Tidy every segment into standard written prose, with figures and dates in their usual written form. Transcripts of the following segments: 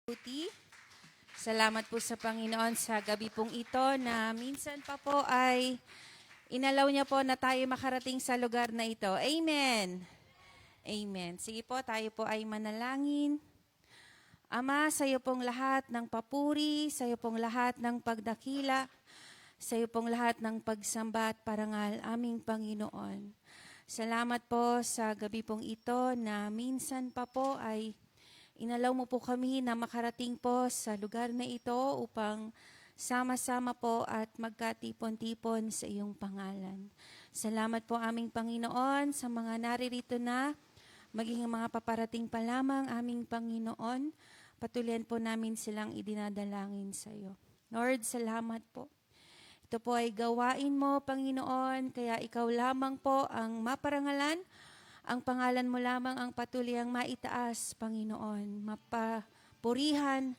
Buti. Salamat po sa Panginoon sa gabi pong ito na minsan pa po ay inalaw niya po na tayo makarating sa lugar na ito. Amen. Amen. Sige po, tayo po ay manalangin. Ama, sa iyo pong lahat ng papuri, sa iyo pong lahat ng pagdakila, sa iyo pong lahat ng pagsamba at parangal, aming Panginoon. Salamat po sa gabi pong ito na minsan pa po ay inalaw mo po kami na makarating po sa lugar na ito upang sama-sama po at magkatipon-tipon sa iyong pangalan. Salamat po aming Panginoon sa mga naririto na, maging mga paparating pa lamang aming Panginoon. Patuloyan po namin silang idinadalangin sa iyo. Lord, salamat po. Ito po ay gawain mo, Panginoon, kaya ikaw lamang po ang maparangalan. Ang pangalan mo lamang ang patuloy ang maitaas, Panginoon, mapapurihan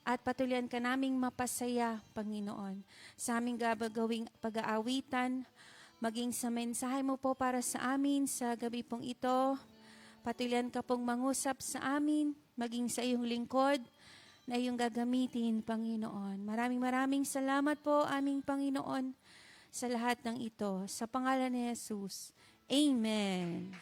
at patuloyan ka naming mapasaya, Panginoon. Sa aming gagawing pag-aawitan, maging sa mensahe mo po para sa amin sa gabi pong ito, patuloyan ka pong mangusap sa amin, maging sa iyong lingkod na iyong gagamitin, Panginoon. Maraming salamat po, aming Panginoon, sa lahat ng ito. Sa pangalan ni Jesus, Amen.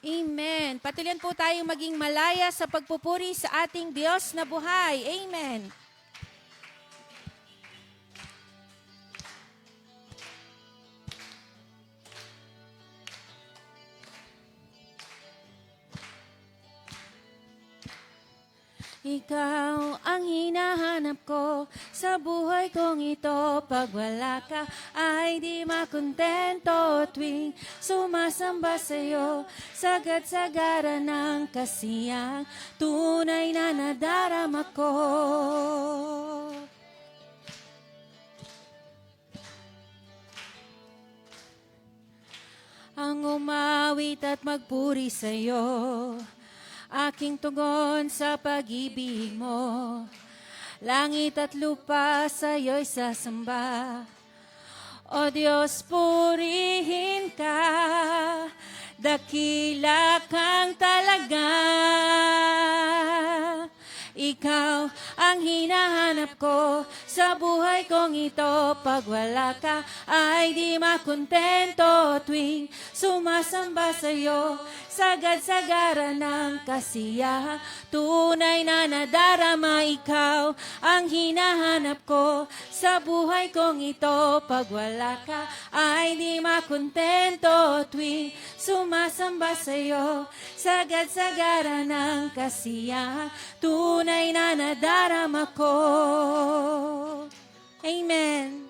Amen. Patuloyan po tayong maging malaya sa pagpupuri sa ating Diyos na buhay. Amen. Ikaw ang hinahanap ko sa buhay kong ito. Pag wala ka ay di makontento tuwing sumasamba sa'yo. Sagad-sagara ng kasiyang tunay na nadarama ko. Ang umawit at magpuri sa'yo, aking tugon sa pag-ibig mo. Langit at lupa sa'yo'y sasamba. O Diyos, purihin ka, dakila kang talaga. Ikaw ang hinahanap ko sa buhay kong ito. Pag wala ka ay di makontento tuwing sumasamba sa'yo. Sagad-sagara ng kasiyahan, tunay na nadarama. Ikaw ang hinahanap ko sa buhay kong ito. Pag wala ka ay di makontento tuwing sumasamba sa'yo. Sagad-sagara ng kasiyahan, tunay na nadarama ko. Amen.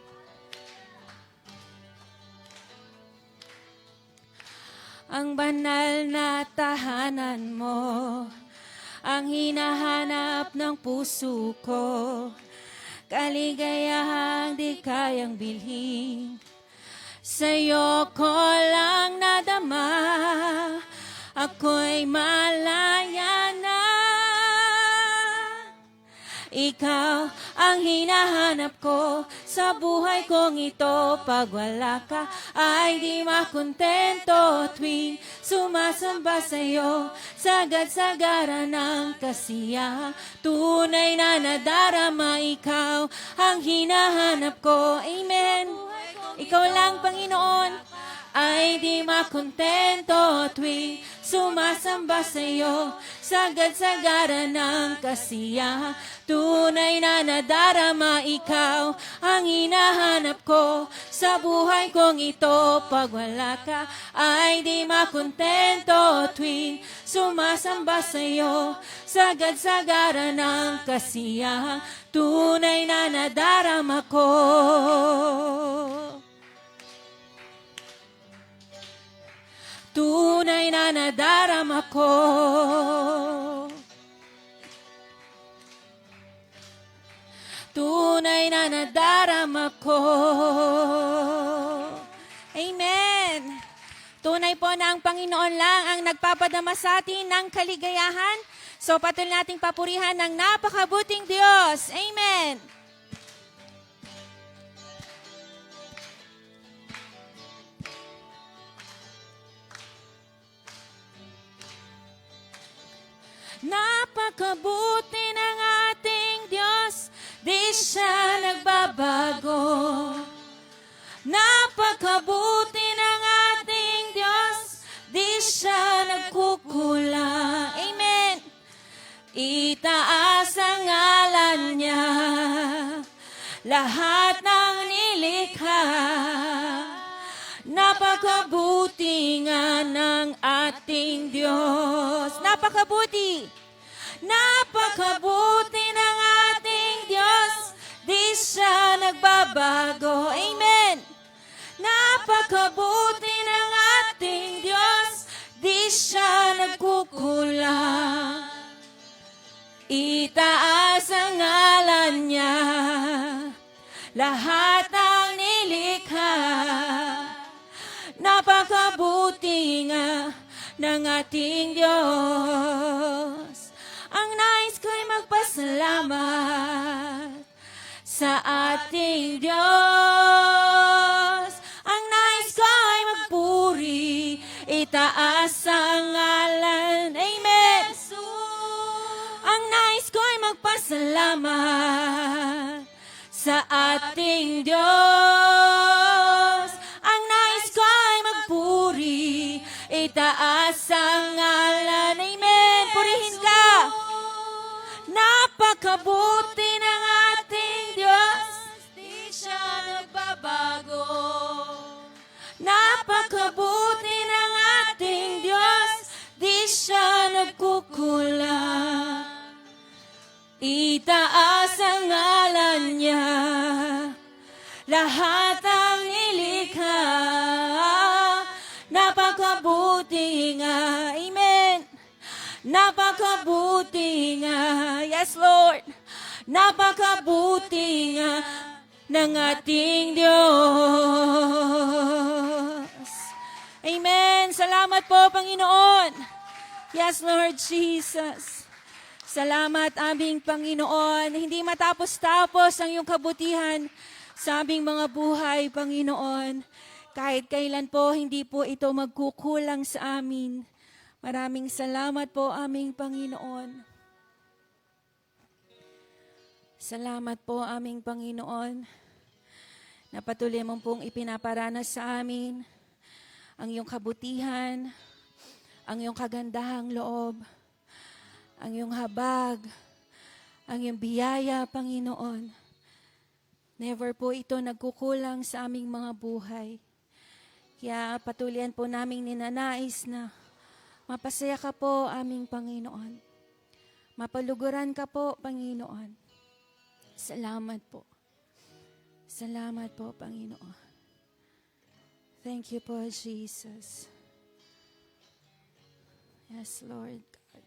Ang banal na tahanan mo, ang hinahanap ng puso ko. Kaligayahang di kayang bilhin, sa'yo ko lang nadama. Ako'y malaya na. Ikaw ang hinahanap ko sa buhay kong ito. Pag wala ka ay di makontento tuwing sumasamba sa'yo. Sagad-sagara ng kasiyahan, tunay na nadarama. Ikaw ang hinahanap ko. Amen. Ikaw lang, Panginoon, ay di makontento tuwing sumasamba sa'yo. Sagad-sagara ng kasiyahan, tunay na nadarama. Ikaw ang hinahanap ko sa buhay kong ito. Pag wala ka ay di makontento tuwing sumasamba sa'yo. Sagad-sagara ng kasiyahan, tunay na nadarama ko. Tunay na nadarama ko. Tunay na nadarama ko. Amen. Tunay po na ang Panginoon lang ang nagpapadama sa atin ng kaligayahan. So patuloy nating papurihan ng napakabuting Diyos. Amen. Napakabuti ng ating Diyos, di siya nagbabago. Napakabuti ng ating Diyos, di siya nagkukulang. Amen. Itaas ang ngalan niya, lahat ng nilikha. Napakabuti nga ng ating Diyos. Napakabuti. Napakabuti ng ating Diyos, di siya nagbabago. Amen. Napakabuti ng ating Diyos, di siya nagkukulang. Itaas ang ngalan niya, lahat ng nilikha. Napakabuti nga ng ating Diyos. Ang nais ko'y magpasalamat sa ating Diyos. Ang nais ko'y magpuri, itaas ang ngalan. Amen. Ang nais ko'y magpasalamat sa ating Diyos. Ang nais ko'y magpuri, itaas ang ngalan. Amen. Purihin ka. Napakabuti ng ating Diyos, di siya nagbabago. Napakabuti ng ating Diyos, di siya nagkukulang. Itaas ang ngalan niya, lahat ang nilikha. Napakabuti nga. Amen. Napakabuti nga. Yes, Lord. Napakabuti nga ng ating Diyos. Amen. Salamat po, Panginoon. Yes, Lord Jesus. Salamat, aming Panginoon. Hindi matapos-tapos ang iyong kabutihan sa aming mga buhay, Panginoon. Kahit kailan po, hindi po ito magkukulang sa amin. Maraming salamat po, aming Panginoon. Salamat po, aming Panginoon, na patuloy mo pong ipinaparanas sa amin ang iyong kabutihan, ang iyong kagandahang loob, ang iyong habag, ang iyong biyaya, Panginoon. Never po ito nagkukulang sa aming mga buhay. Kaya patuloyan po naming ninanais na mapasaya ka po, aming Panginoon. Mapaluguran ka po, Panginoon. Salamat po. Salamat po, Panginoon. Thank you po, Jesus. Yes, Lord God.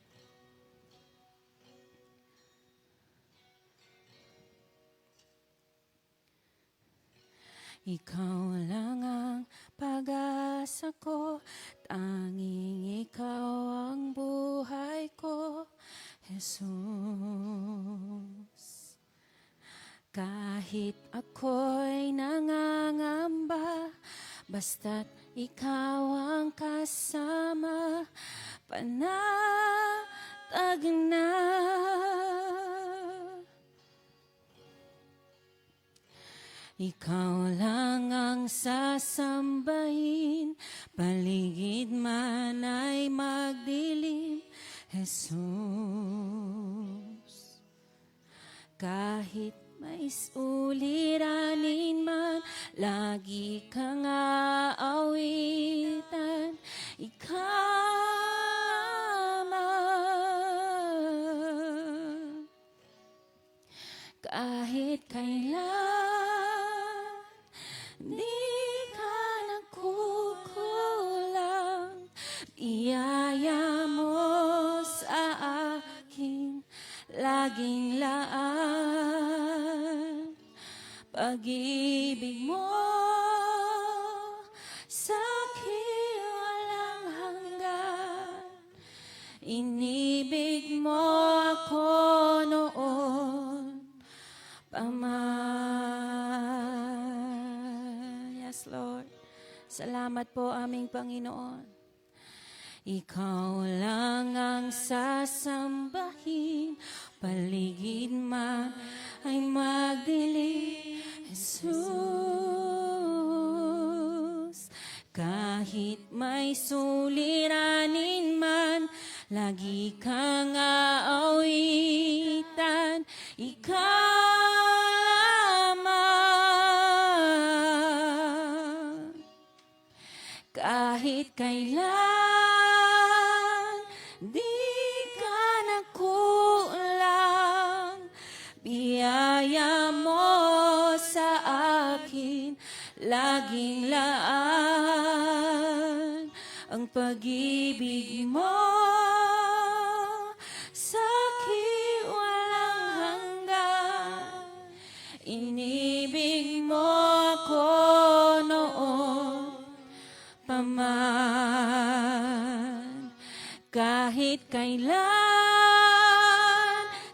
Ikaw lang ang pag-asa ko, tanging ikaw ang buhay ko, Jesus. Kahit ako'y nangangamba, basta't ikaw ang kasama, panatag na. Ikaw lang ang sasambahin, paligid man ay magdilim, Jesus. Kahit may suliranin man, lagi kang aawitan, ikaw naman. Kahit kailan, di ka nagkukulang, iyaya mo sa akin, laging laan. Pag-ibig mo sa akin walang hanggan, inibig mo ako noon paman. Yes, Lord. Salamat po, aming Panginoon. Ikaw lang ang sasambahin, paligid man ay magdilim. Jesus, kahit may suliranin man, lagi kang aawitan. Ikaw lamang, kahit kailan di ka nakulang. Biyaya mo sa akin, laging laan ang pag-ibig mo. Sa akin walang hanggan, inibig mo ako noon pa man. Kahit kailan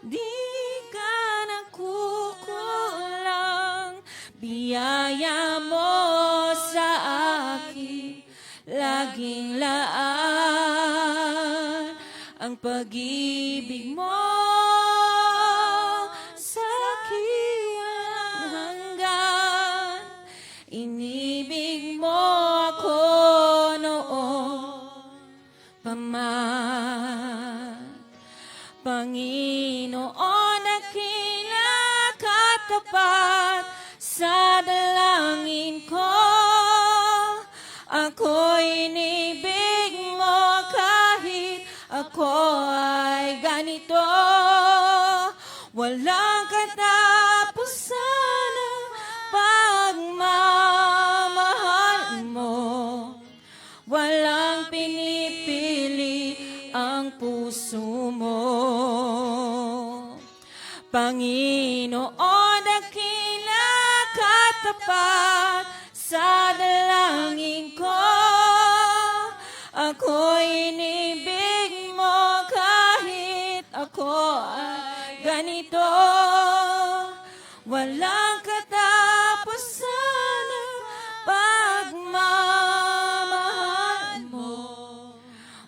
di ka nakukulang, biyaya mo sa akin, laging laan ang pag-ibig mo. Sa akin walang hanggan, inibig mo ako noon pa man. Panginoon, aking nakatapat sa dalangin ko. Ako'y inibig mo kahit ako ay ganito. Walang katapusan ang pagmamahal mo. Walang pinipili ang puso mo. Panginoon, aking nakatapat sa dalangin ko. Ako'y inibig mo kahit ako ay ganito. Walang katapusan ang pagmamahal mo.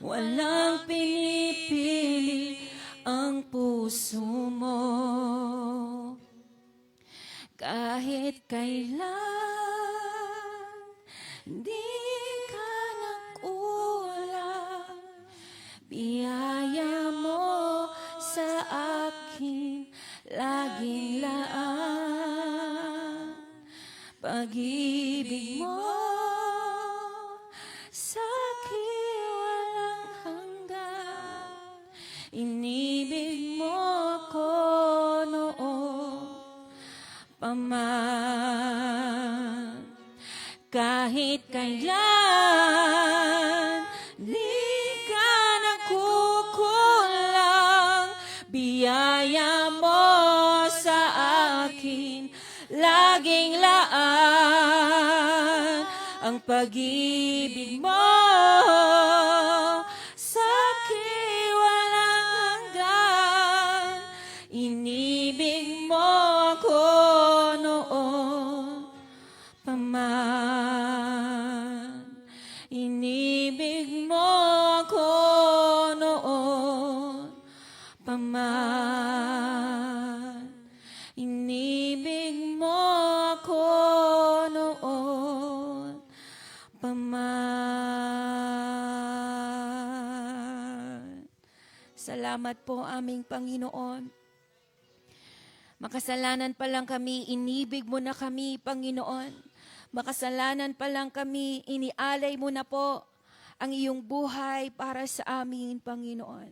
Walang pinipili ang puso mo. Kahit kailan di ka nakulang, biyaya mo sa akin, laging laan pag-ibig mo. Sa akin walang hanggan, inibig mo ako noon pa man. Kahit kailan di ka nakukulang, biyaya mo sa akin, laging laan ang pag-ibig mo. Sa akin walang hanggan, inibig mo ako noon pa man. Inibig mo ako noon pa man. Inibig mo ako noon pa man. Salamat po aming Panginoon. Makasalanan pa lang kami, inibig mo na kami, Panginoon. Makasalanan pa lang kami, inialay mo na po ang iyong buhay para sa amin, Panginoon.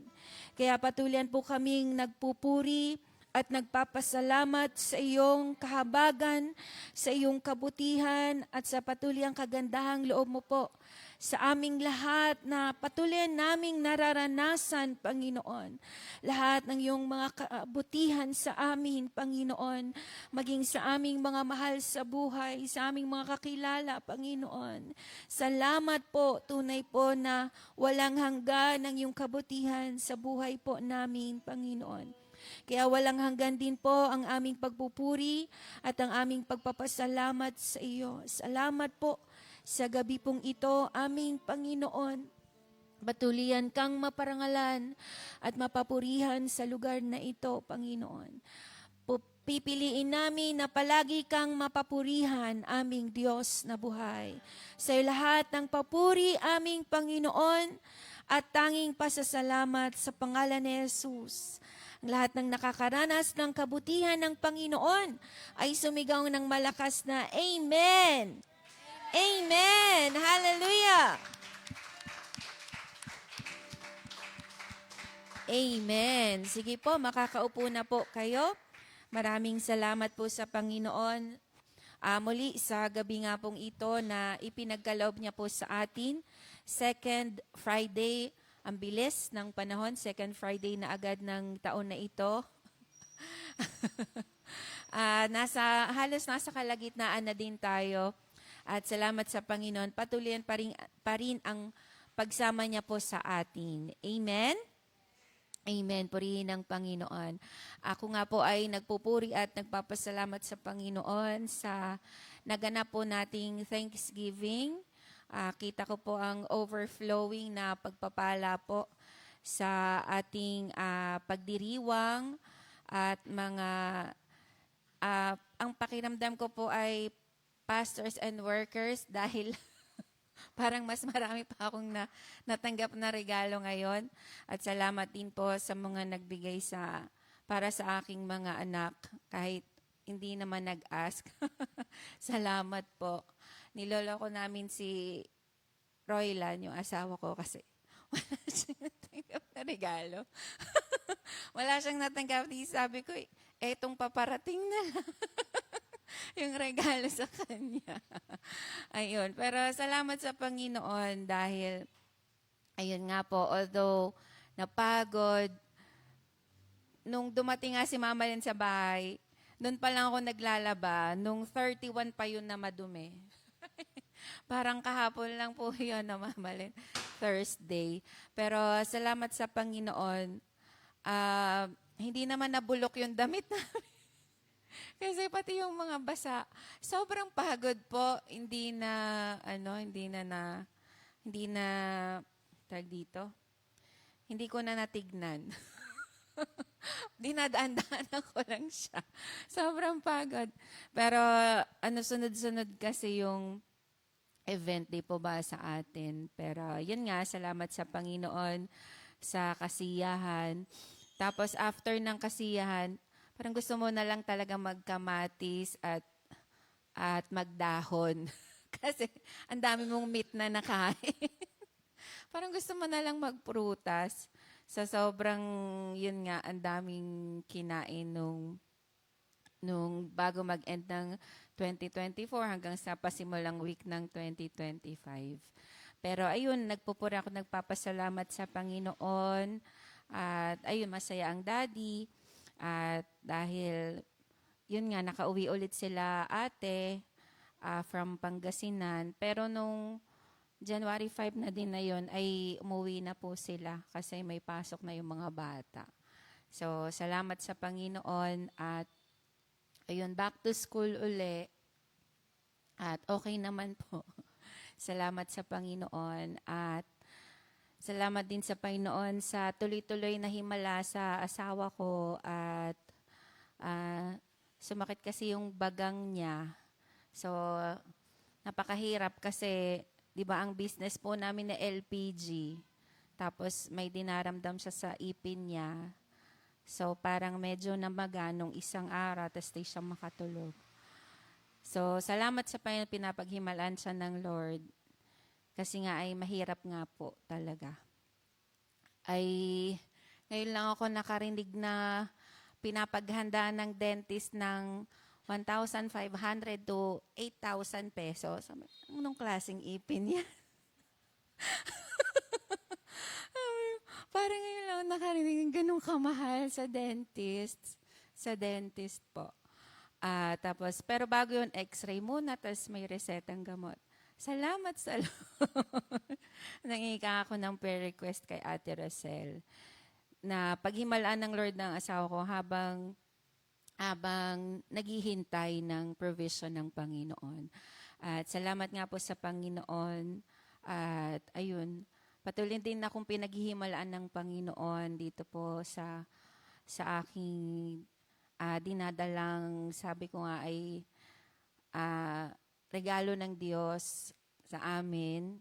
Kaya patuloy po kaming nagpupuri at nagpapasalamat sa iyong kahabagan, sa iyong kabutihan, at sa patuloy ang kagandahang loob mo po sa aming lahat na patuloy naming nararanasan, Panginoon. Lahat ng iyong mga kabutihan sa amin, Panginoon, maging sa aming mga mahal sa buhay, sa aming mga kakilala, Panginoon. Salamat po, tunay po na walang hanggan ang iyong kabutihan sa buhay po namin, Panginoon. Kaya walang hanggan din po ang aming pagpupuri at ang aming pagpapasalamat sa iyo. Salamat po sa gabi pong ito, aming Panginoon. Patuloyan kang maparangalan at mapapurihan sa lugar na ito, Panginoon. Pipiliin namin na palagi kang mapapurihan, aming Diyos na buhay. Sa lahat ng papuri, aming Panginoon, at tanging pasasalamat sa pangalan ni Jesus. Ang lahat ng nakakaranas ng kabutihan ng Panginoon ay sumigaw ng malakas na Amen! Amen! Hallelujah! Amen. Sige po, makakaupo na po kayo. Maraming salamat po sa Panginoon. Muli sa gabi nga pong ito na ipinagkaloob niya po sa atin. Second Friday, ang bilis ng panahon. Second Friday na agad ng taon na ito. Halos nasa kalagitnaan na din tayo. At salamat sa Panginoon. Patuloyan pa rin ang pagsama niya po sa atin. Amen? Amen. Purihin ng Panginoon. Ako nga po ay nagpupuri at nagpapasalamat sa Panginoon sa naganap po nating Thanksgiving. Kita ko po ang overflowing na pagpapala po sa ating pagdiriwang at mga ang pakiramdam ko po ay pastors and workers dahil parang mas marami pa akong natanggap na regalo ngayon. At salamat din po sa mga nagbigay para sa aking mga anak kahit hindi naman nag-ask. Salamat po. Niloloko namin si Roylan, yung asawa ko, kasi wala siyang natanggap na regalo. Wala siyang natanggap. Sabi ko, etong paparating na lang. Yung regalo sa kanya. Ayun. Pero salamat sa Panginoon dahil, ayun nga po, although napagod, nung dumating nga si Mama Len sa bahay, noon pa lang ako naglalaba, nung 31 pa yun na madumi. Parang kahapon lang po yun na Mama Len, Thursday. Pero salamat sa Panginoon, hindi naman nabulok yung damit namin. Kasi pati yung mga basa, sobrang pagod po, hindi na tag dito. Hindi ko na natignan. Dinadaan-daanan ko lang siya. Sobrang pagod. Pero sunod-sunod kasi yung event, di po ba sa atin. Pero yun nga, salamat sa Panginoon sa kasiyahan. Tapos after ng kasiyahan, parang gusto mo na lang talaga magkamatis at magdahon. Kasi ang dami mong meat na nakain. Parang gusto mo na lang magprutas. Sa sobrang, yun nga, ang daming kinain nung bago mag-end ng 2024 hanggang sa pasimulang week ng 2025. Pero ayun, nagpupuri ako, nagpapasalamat sa Panginoon. At ayun, masaya ang daddy. At dahil, yun nga, nakauwi ulit sila ate from Pangasinan. Pero nung January 5 na din na yun, ay umuwi na po sila kasi may pasok na yung mga bata. So, salamat sa Panginoon at ayun, back to school uli. At okay naman po. Salamat sa Panginoon at salamat din sa Panginoon sa tuloy-tuloy na himala sa asawa ko at sumakit kasi yung bagang niya. So, napakahirap kasi, di ba, ang business po namin na LPG. Tapos may dinaramdam siya sa ipin niya. So, parang medyo namaga nung isang araw, tapos di siya makatulog. So, salamat sa Panginoon, pinapaghimalaan siya ng Lord. Kasi nga ay mahirap nga po talaga. Ay, ngayon lang ako nakarinig na pinapaghanda ng dentist ng 1,500 to 8,000 pesos. Anong klaseng ipin yan? Parang ngayon lang nakarinig ng ganun kamahal sa dentist. Sa dentist po. Tapos, pero bago yun, x-ray muna, tapos may resetang gamot. Salamat sa Lord. Nangika ako ng prayer request kay Ate Rosel na paghimalaan ng Lord ng asawa ko habang naghihintay ng provision ng Panginoon. At salamat nga po sa Panginoon. At ayun, patuloy din akong pinaghihimalaan ng Panginoon dito po sa aking dinadalang, sabi ko nga ay regalo ng Diyos sa amin.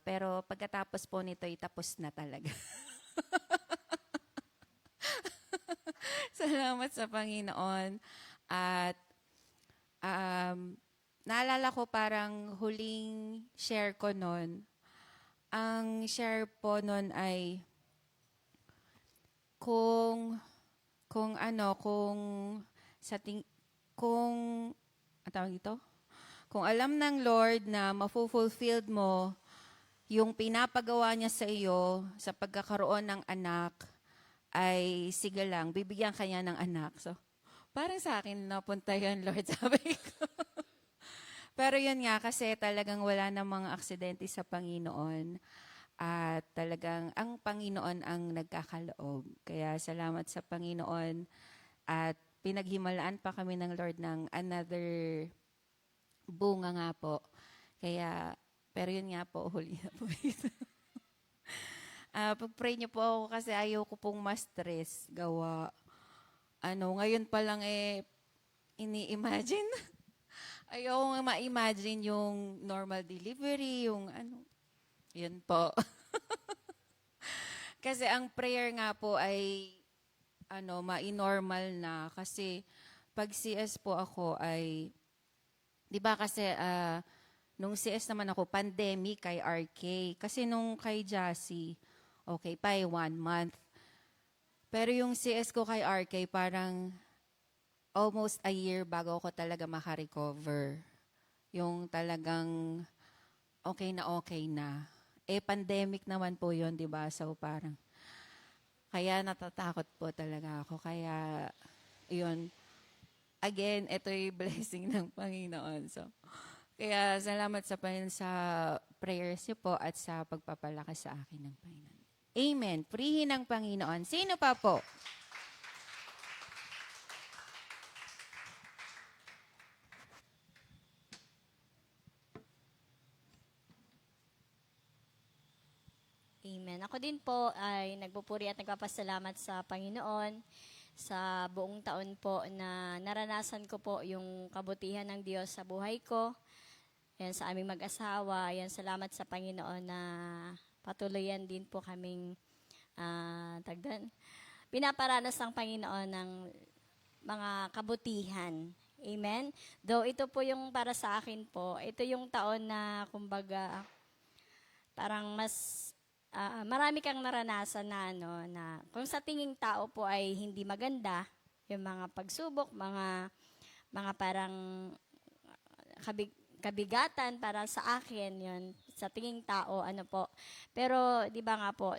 Pero pagkatapos po nito, tapos na talaga. Salamat sa Panginoon. At naalala ko parang huling share ko noon. Ang share po noon ay kung ang tawag dito? Kung alam ng Lord na mafulfilled mo yung pinapagawa niya sa iyo sa pagkakaroon ng anak, ay sige lang, bibigyan ka niya ng anak. So, parang sa akin, napunta yun, Lord, sabi ko. Pero yun nga, kasi talagang wala na mga aksidente sa Panginoon. At talagang ang Panginoon ang nagkakaloob. Kaya salamat sa Panginoon. At pinaghimalaan pa kami ng Lord ng another bunga nga po. Kaya, pero yun nga po, huli na po ito. Pag-pray niyo po ako kasi ayaw ko pong ma-stress. Gawa. Ngayon pa lang ini-imagine. Ayaw ko nga ma-imagine yung normal delivery, yung Yun po. Kasi ang prayer nga po ay ma-normal na. Kasi pag CS po ako ay, di ba kasi nung CS naman ako, pandemic kay RK. Kasi nung kay Jassy, okay pa 1 month. Pero yung CS ko kay RK, parang almost a year bago ako talaga makarecover. Yung talagang okay na. Pandemic naman po yun, di ba? So parang, kaya natatakot po talaga ako. Kaya, yun. Again, ito'y blessing ng Panginoon. So, kaya salamat sa Panginoon sa prayers niyo po at sa pagpapalakas sa akin ng Panginoon. Amen. Purihin ng Panginoon. Sino pa po? Amen. Ako din po ay nagpupuri at nagpapasalamat sa Panginoon sa buong taon po na naranasan ko po yung kabutihan ng Diyos sa buhay ko. Yan sa aming mag-asawa. Yan salamat sa Panginoon na patuloyan din po kaming pinaparanas ng Panginoon ng mga kabutihan. Amen. Though ito po yung para sa akin po, ito yung taon na kumbaga parang mas marami kang naranasan na na kung sa tinging tao po ay hindi maganda, yung mga pagsubok, mga parang kabigatan para sa akin, yun sa tinging tao po. Pero 'di ba nga po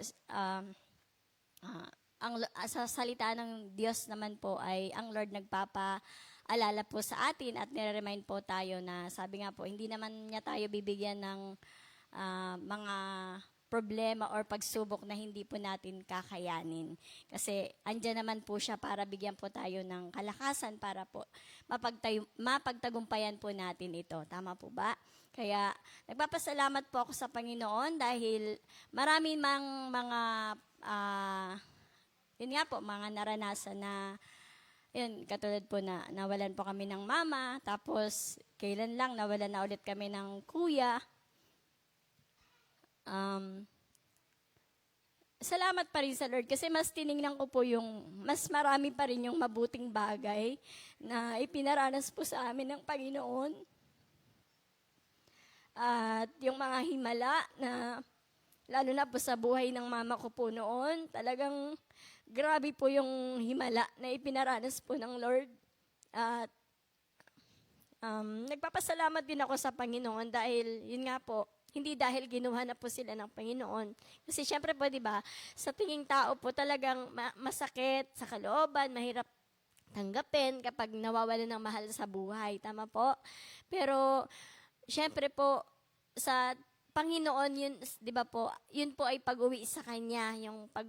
sa salita ng Diyos naman po ay ang Lord nagpapaalala po sa atin at nire-remind po tayo na sabi nga po hindi naman niya tayo bibigyan ng mga problema or pagsubok na hindi po natin kakayanin. Kasi andyan naman po siya para bigyan po tayo ng kalakasan para po mapagtagumpayan po natin ito. Tama po ba? Kaya nagpapasalamat po ako sa Panginoon dahil marami mang mga yun nga po, mga naranasan na yun, katulad po na nawalan po kami ng mama, tapos kailan lang nawalan na ulit kami ng kuya. Salamat pa rin sa Lord kasi mas tiningnan ko po mas marami pa rin yung mabuting bagay na ipinaranas po sa amin ng Panginoon. At yung mga himala na lalo na po sa buhay ng mama ko po noon, talagang grabe po yung himala na ipinaranas po ng Lord. At nagpapasalamat din ako sa Panginoon dahil yun nga po, hindi dahil ginuha na po sila ng Panginoon. Kasi syempre po, di ba, sa tinging tao po talagang masakit sa kalooban, mahirap tanggapin kapag nawawalan ng mahal sa buhay. Tama po? Pero syempre po, sa Panginoon, yun, di ba po, yun po ay pag-uwi sa Kanya, yung pag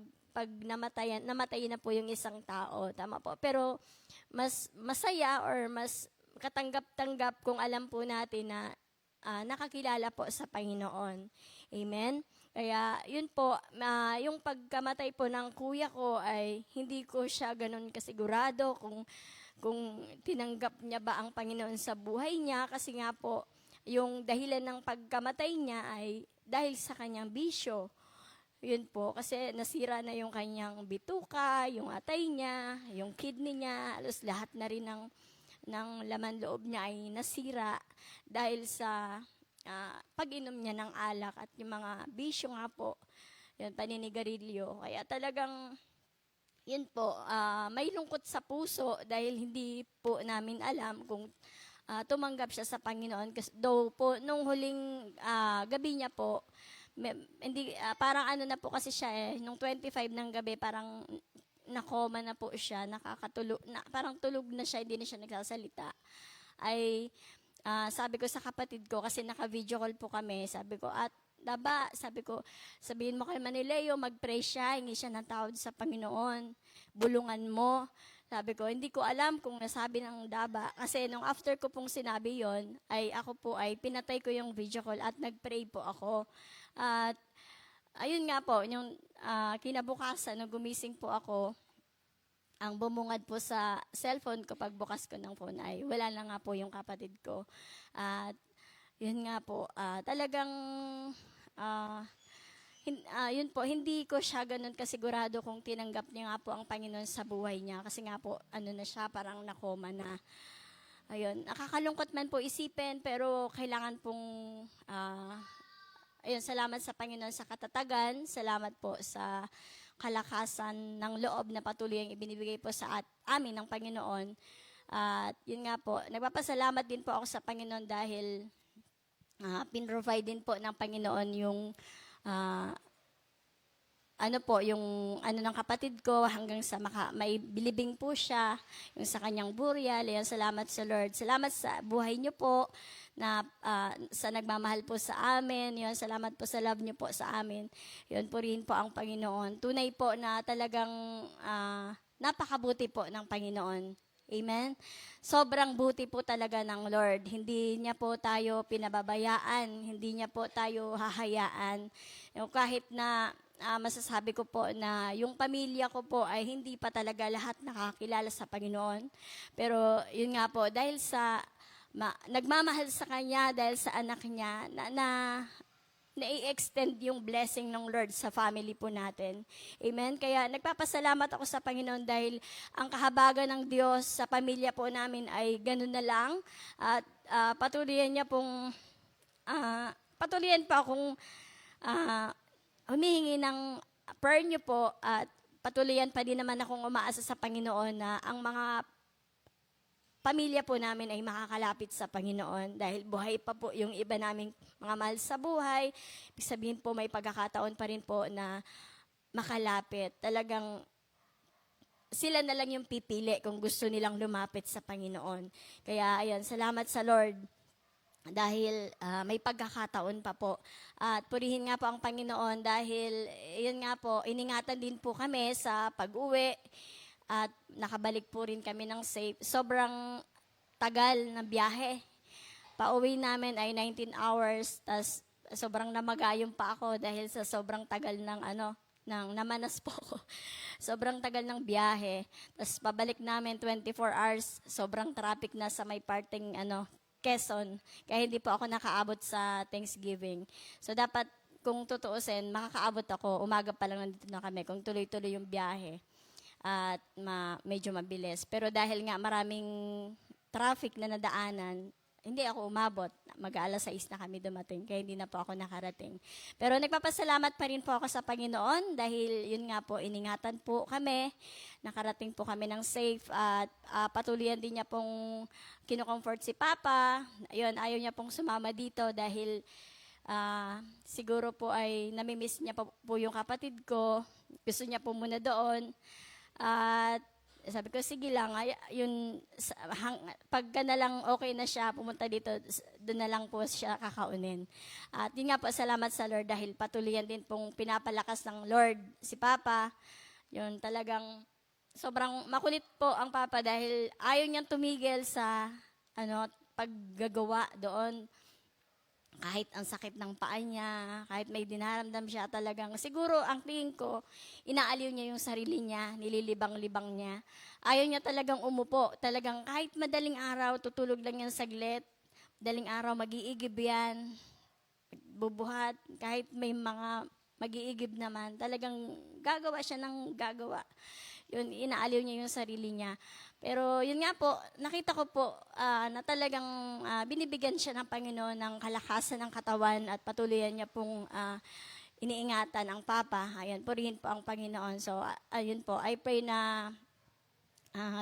namatay na po yung isang tao. Tama po? Pero mas masaya or mas katanggap-tanggap kung alam po natin na nakakilala po sa Panginoon. Amen? Kaya yun po, yung pagkamatay po ng kuya ko ay hindi ko siya ganun kasigurado kung tinanggap niya ba ang Panginoon sa buhay niya, kasi nga po, yung dahilan ng pagkamatay niya ay dahil sa kanyang bisyo. Yun po, kasi nasira na yung kanyang bituka, yung atay niya, yung kidney niya, halos lahat na rin ng laman loob niya ay nasira dahil sa pag-inom niya ng alak at yung mga bisyo nga po, yun, paninigarilyo. Kaya talagang, yun po, may lungkot sa puso dahil hindi po namin alam kung tumanggap siya sa Panginoon. Kasi though po, nung huling gabi niya po, hindi, parang ano na po kasi siya nung 25 ng gabi, parang nakoma na po siya, nakakatulog, parang tulog na siya, hindi na siya nagsasalita. Ay, sabi ko sa kapatid ko, kasi naka-video call po kami, sabi ko, at Daba, sabi ko, sabihin mo kay Manileo, mag-pray siya, hingi siya ng tawad sa Panginoon, bulungan mo. Sabi ko, hindi ko alam kung nasabi ng Daba, kasi nung after ko pong sinabi yon, ay ako po ay pinatay ko yung video call at nag-pray po ako. At ayun nga po, yung kinabukasan, nung gumising po ako, ang bumungad po sa cellphone ko pagbukas ko ng phone ay wala na nga po yung kapatid ko. At yun nga po, talagang yun po, hindi ko siya ganun kasigurado kung tinanggap niya nga po ang Panginoon sa buhay niya. Kasi nga po, ano na siya, parang nakoma na. Ayun, nakakalungkot man po isipin, pero kailangan pong, ayun, salamat sa Panginoon sa katatagan. Salamat po sa kalakasan ng loob na patuloy ang ibinibigay po sa amin ng Panginoon. At yun nga po, nagpapasalamat din po ako sa Panginoon dahil pinrovide din po ng Panginoon yung yung ng kapatid ko hanggang sa may bilibing po siya, yung sa kanyang burial. Ayan, salamat sa Lord. Salamat sa buhay niyo po na sa nagmamahal po sa amin. Yun, salamat po sa love niyo po sa amin. Yun po rin po ang Panginoon. Tunay po na talagang napakabuti po ng Panginoon. Amen? Sobrang buti po talaga ng Lord. Hindi niya po tayo pinababayaan. Hindi niya po tayo hahayaan. Yung kahit na masasabi ko po na yung pamilya ko po ay hindi pa talaga lahat nakakilala sa Panginoon. Pero yun nga po, dahil sa nagmamahal sa Kanya, dahil sa anak niya, na-i-extend yung blessing ng Lord sa family po natin. Amen? Kaya nagpapasalamat ako sa Panginoon dahil ang kahabagan ng Diyos sa pamilya po namin ay ganun na lang. At patuloyan niya pong, patuloyan pa akong humihingi ng prayer niyo po at patuloyan pa din naman akong umaasa sa Panginoon na ang mga pamilya po namin ay makakalapit sa Panginoon dahil buhay pa po yung iba naming mga mahal sa buhay. Ibig sabihin po may pagkakataon pa rin po na makalapit. Talagang sila na lang yung pipili kung gusto nilang lumapit sa Panginoon. Kaya ayun, salamat sa Lord dahil may pagkakataon pa po. At purihin nga po ang Panginoon dahil yun nga po, iningatan din po kami sa pag-uwi. At nakabalik po rin kami ng safe. Sobrang tagal na biyahe. Pauwi namin ay 19 hours. Tas sobrang namagayong pa ako dahil sa sobrang tagal ng namanas po ako. Sobrang tagal ng biyahe. Tas pabalik namin 24 hours. Sobrang traffic na sa may parting Quezon. Kaya hindi po ako nakaabot sa Thanksgiving. So dapat kung tutuusin, makakaabot ako. Umaga pa lang nandito na kami kung tuloy-tuloy yung biyahe. At medyo mabilis. Pero dahil nga maraming traffic na nadaanan, hindi ako umabot. Mag-aalas 6 na kami dumating, kaya hindi na po ako nakarating. Pero nagpapasalamat pa rin po ako sa Panginoon dahil yun nga po, iningatan po kami, nakarating po kami ng safe at patuloyan din niya pong kinocomfort si Papa. Ayun, ayaw niya pong sumama dito dahil siguro po ay namimiss niya po yung kapatid ko. Gusto niya po muna doon. At sabi ko, sige lang, pagka na lang okay na siya, pumunta dito, doon na lang po siya kakaunin. At yun nga po, salamat sa Lord dahil patuloyan din pong pinapalakas ng Lord si Papa. Yun, talagang sobrang makulit po ang Papa dahil ayaw niyang tumigil sa paggagawa doon. kahit ang sakit ng paa niya, kahit may dinaramdam siya talagang, siguro ang tingin ko, inaaliw niya yung sarili niya, nililibang-libang niya. Ayaw niya talagang umupo, talagang kahit madaling araw, tutulog lang yan saglit, madaling araw, mag-iigib yan, bubuhat, kahit may mga mag-iigib naman, talagang gagawa siya ng gagawa. Yun, inaaliw niya yung sarili niya. Pero yun nga po, nakita ko po na talagang binibigyan siya ng Panginoon ng kalakasan ng katawan at patuloy niya pong iniingatan ang Papa. Ayan, purihin po ang Panginoon. So, ayun po, I pray na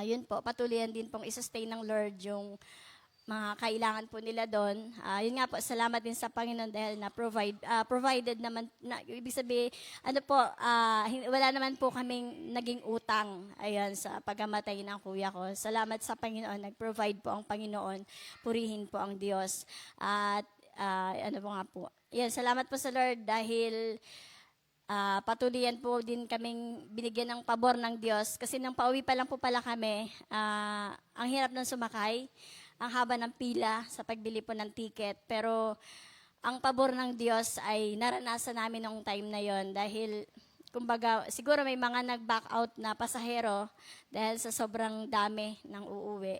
yun po, patuloyan din pong isustain ng Lord yung mga kailangan po nila doon. Yun nga po, salamat din sa Panginoon dahil na provided naman, ibig sabihin, wala naman po kaming naging utang, ayan, sa pagkamatay ng kuya ko. Salamat sa Panginoon, nag-provide po ang Panginoon, purihin po ang Diyos. At ano po nga po, yan, salamat po sa Lord dahil patuloyan po din kaming binigyan ng pabor ng Diyos kasi nang pauwi pa lang po pala kami, ang hirap ng sumakay, ang haba ng pila sa pagbili po ng ticket. Pero ang pabor ng Diyos ay naranasan namin nung time na yon dahil kumbaga siguro may mga nag-back out na pasahero dahil sa sobrang dami ng uuwi.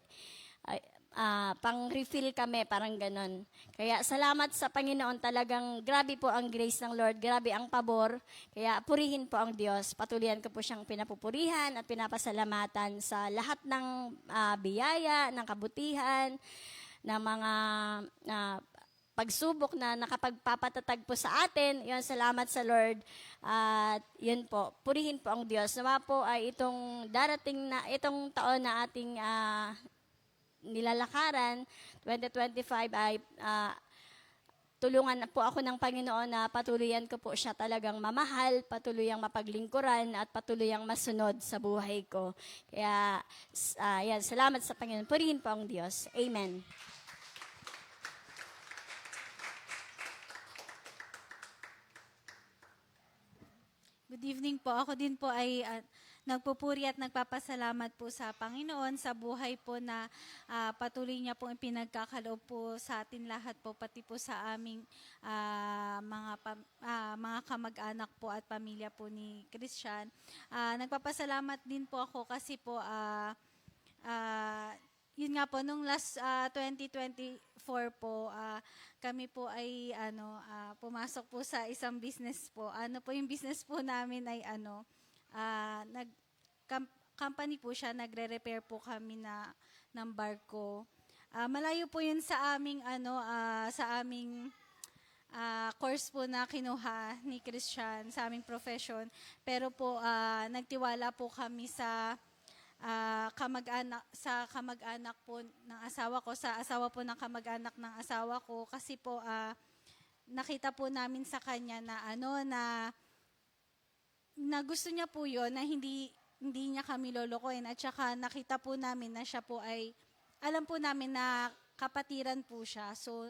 Pang-refill kami, parang ganon. Kaya salamat sa Panginoon, talagang grabe po ang grace ng Lord, grabe ang pabor. Kaya purihin po ang Diyos. Patuloyan ko po siyang pinapupurihan at pinapasalamatan sa lahat ng biyaya, ng kabutihan, ng mga pagsubok na nakapagpapatatag po sa atin. Yun, salamat sa Lord. At yun po, purihin po ang Diyos. Nawa po ay itong itong taon na ating nilalakaran, 2025 ay tulungan na po ako ng Panginoon na patuloyan ko po siya talagang mamahal, patuluyang mapaglingkuran at patuluyang masunod sa buhay ko. Kaya yan, salamat sa Panginoon. Purihin po ang Diyos. Amen. Good evening po. Ako din po ay nagpupuri at nagpapasalamat po sa Panginoon sa buhay po na patuloy niya pong ipinagkakaloob po sa atin lahat po, pati po sa aming mga kamag-anak po at pamilya po ni Christian. Nagpapasalamat din po ako kasi po yun nga po, nung last 2024 po, kami po ay pumasok po sa isang business po. Ano po yung business po namin ay company po siya, nagre-repair po kami ng barko. Malayo po yun sa aming course po na kinuha ni Christian sa aming profession. Pero po nagtiwala po kami sa kamag-anak po ng asawa ko, sa asawa po ng kamag-anak ng asawa ko, kasi po nakita po namin sa kanya na gusto niya po yun, na hindi niya kami lolokohin, at saka nakita po namin na siya po ay, alam po namin na kapatiran po siya. So,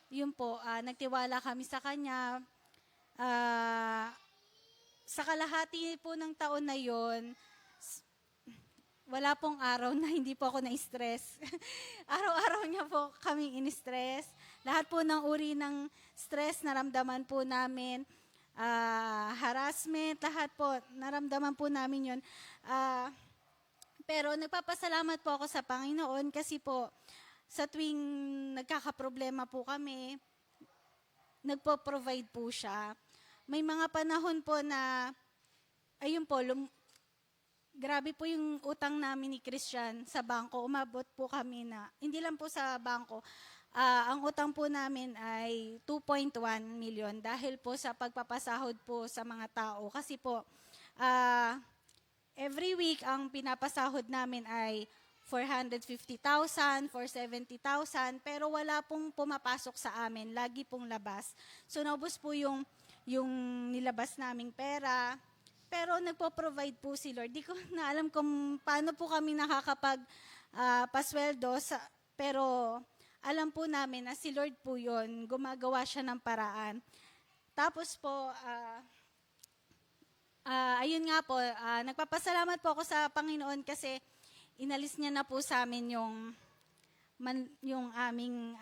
yun po, nagtiwala kami sa kanya. Sa kalahati po ng taon na yun, wala pong araw na hindi po ako na-stress. Araw-araw niya po kaming in-stress. Lahat po ng uri ng stress, naramdaman po namin. Harassment, lahat po, naramdaman po namin yun. Pero nagpapasalamat po ako sa Panginoon kasi po, sa tuwing nagkakaproblema po kami, nagpo-provide po siya. May mga panahon po na, ayun po, grabe po yung utang namin ni Christian sa bangko. Umabot po kami na, hindi lang po sa bangko, ang utang po namin ay 2.1 million dahil po sa pagpapasahod po sa mga tao. Kasi po, every week ang pinapasahod namin ay 450,000, 470,000, pero wala pong pumapasok sa amin, lagi pong labas. So naubos po yung nilabas naming pera, pero nagpo-provide po si Lord. Di ko na alam kung paano po kami pasweldo, pero alam po namin na si Lord po yun, gumagawa siya ng paraan. Tapos po, ayun nga po, nagpapasalamat po ako sa Panginoon kasi inalis niya na po sa amin yung aming,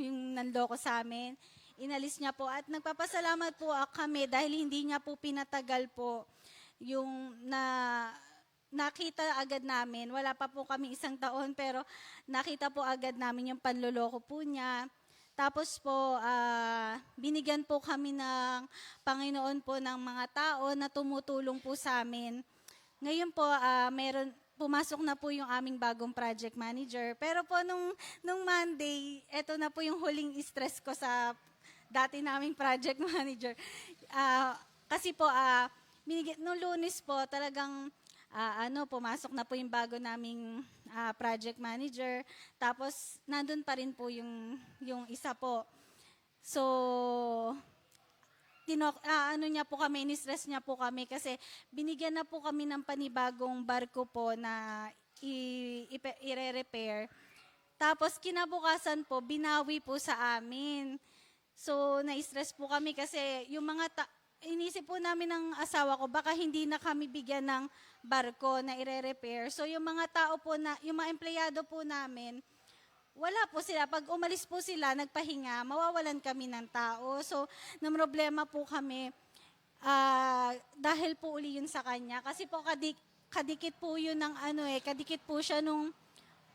yung nanloko sa amin. inalis niya po. At nagpapasalamat po kami dahil hindi niya po pinatagal po yung nakita agad namin. Wala pa po kami 1 taon pero nakita po agad namin yung panloloko po niya. Tapos po, binigyan po kami ng Panginoon po ng mga tao na tumutulong po sa amin. Ngayon po, pumasok na po yung aming bagong project manager. Pero po nung Monday, eto na po yung huling stress ko sa dati naming project manager. Kasi po, nung Lunes po, talagang pumasok na po yung bago naming project manager. Tapos, nandun pa rin po yung isa po. So, niya po kami, in-stress niya po kami kasi binigyan na po kami ng panibagong barko po na i-repair. Tapos kinabukasan po, binawi po sa amin. So, na-stress po kami kasi yung inisip po namin ng asawa ko, baka hindi na kami bigyan ng barko na i-repair. So, yung mga tao po yung mga empleyado po namin, wala po sila. Pag umalis po sila, nagpahinga, mawawalan kami ng tao. So, problema po kami dahil po uli yun sa kanya. Kasi po kadikit po yun ng kadikit po siya nung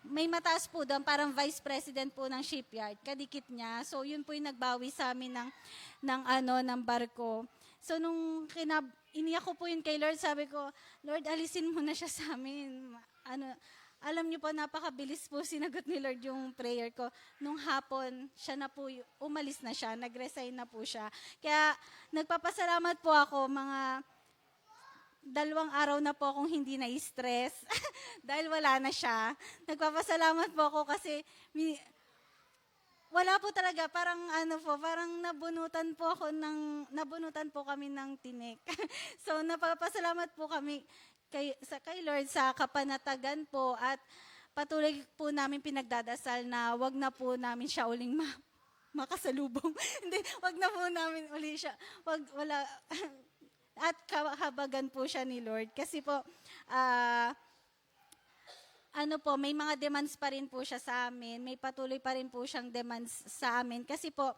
may mataas po doon, parang vice president po ng shipyard. Kadikit niya. So, yun po yung nagbawi sa amin ng barko. So, nung iniyak ko po yun kay Lord, sabi ko, Lord, alisin mo na siya sa amin. Alam niyo po, napakabilis po sinagot ni Lord yung prayer ko. Nung hapon, siya na po, umalis na siya, nag-resign na po siya. Kaya nagpapasalamat po ako, mga 2 araw na po akong hindi na-stress dahil wala na siya. Nagpapasalamat po ako kasi wala po talaga, parang nabunutan po kami ng tinik. So napapasalamat po kami kay Lord sa kapanatagan po at patuloy po namin pinagdadasal na wag na po namin siya uling makasalubong. Hindi, wag na po namin uli siya. Wala at kahabagan po siya ni Lord kasi po may mga demands pa rin po siya sa amin. May patuloy pa rin po siyang demands sa amin kasi po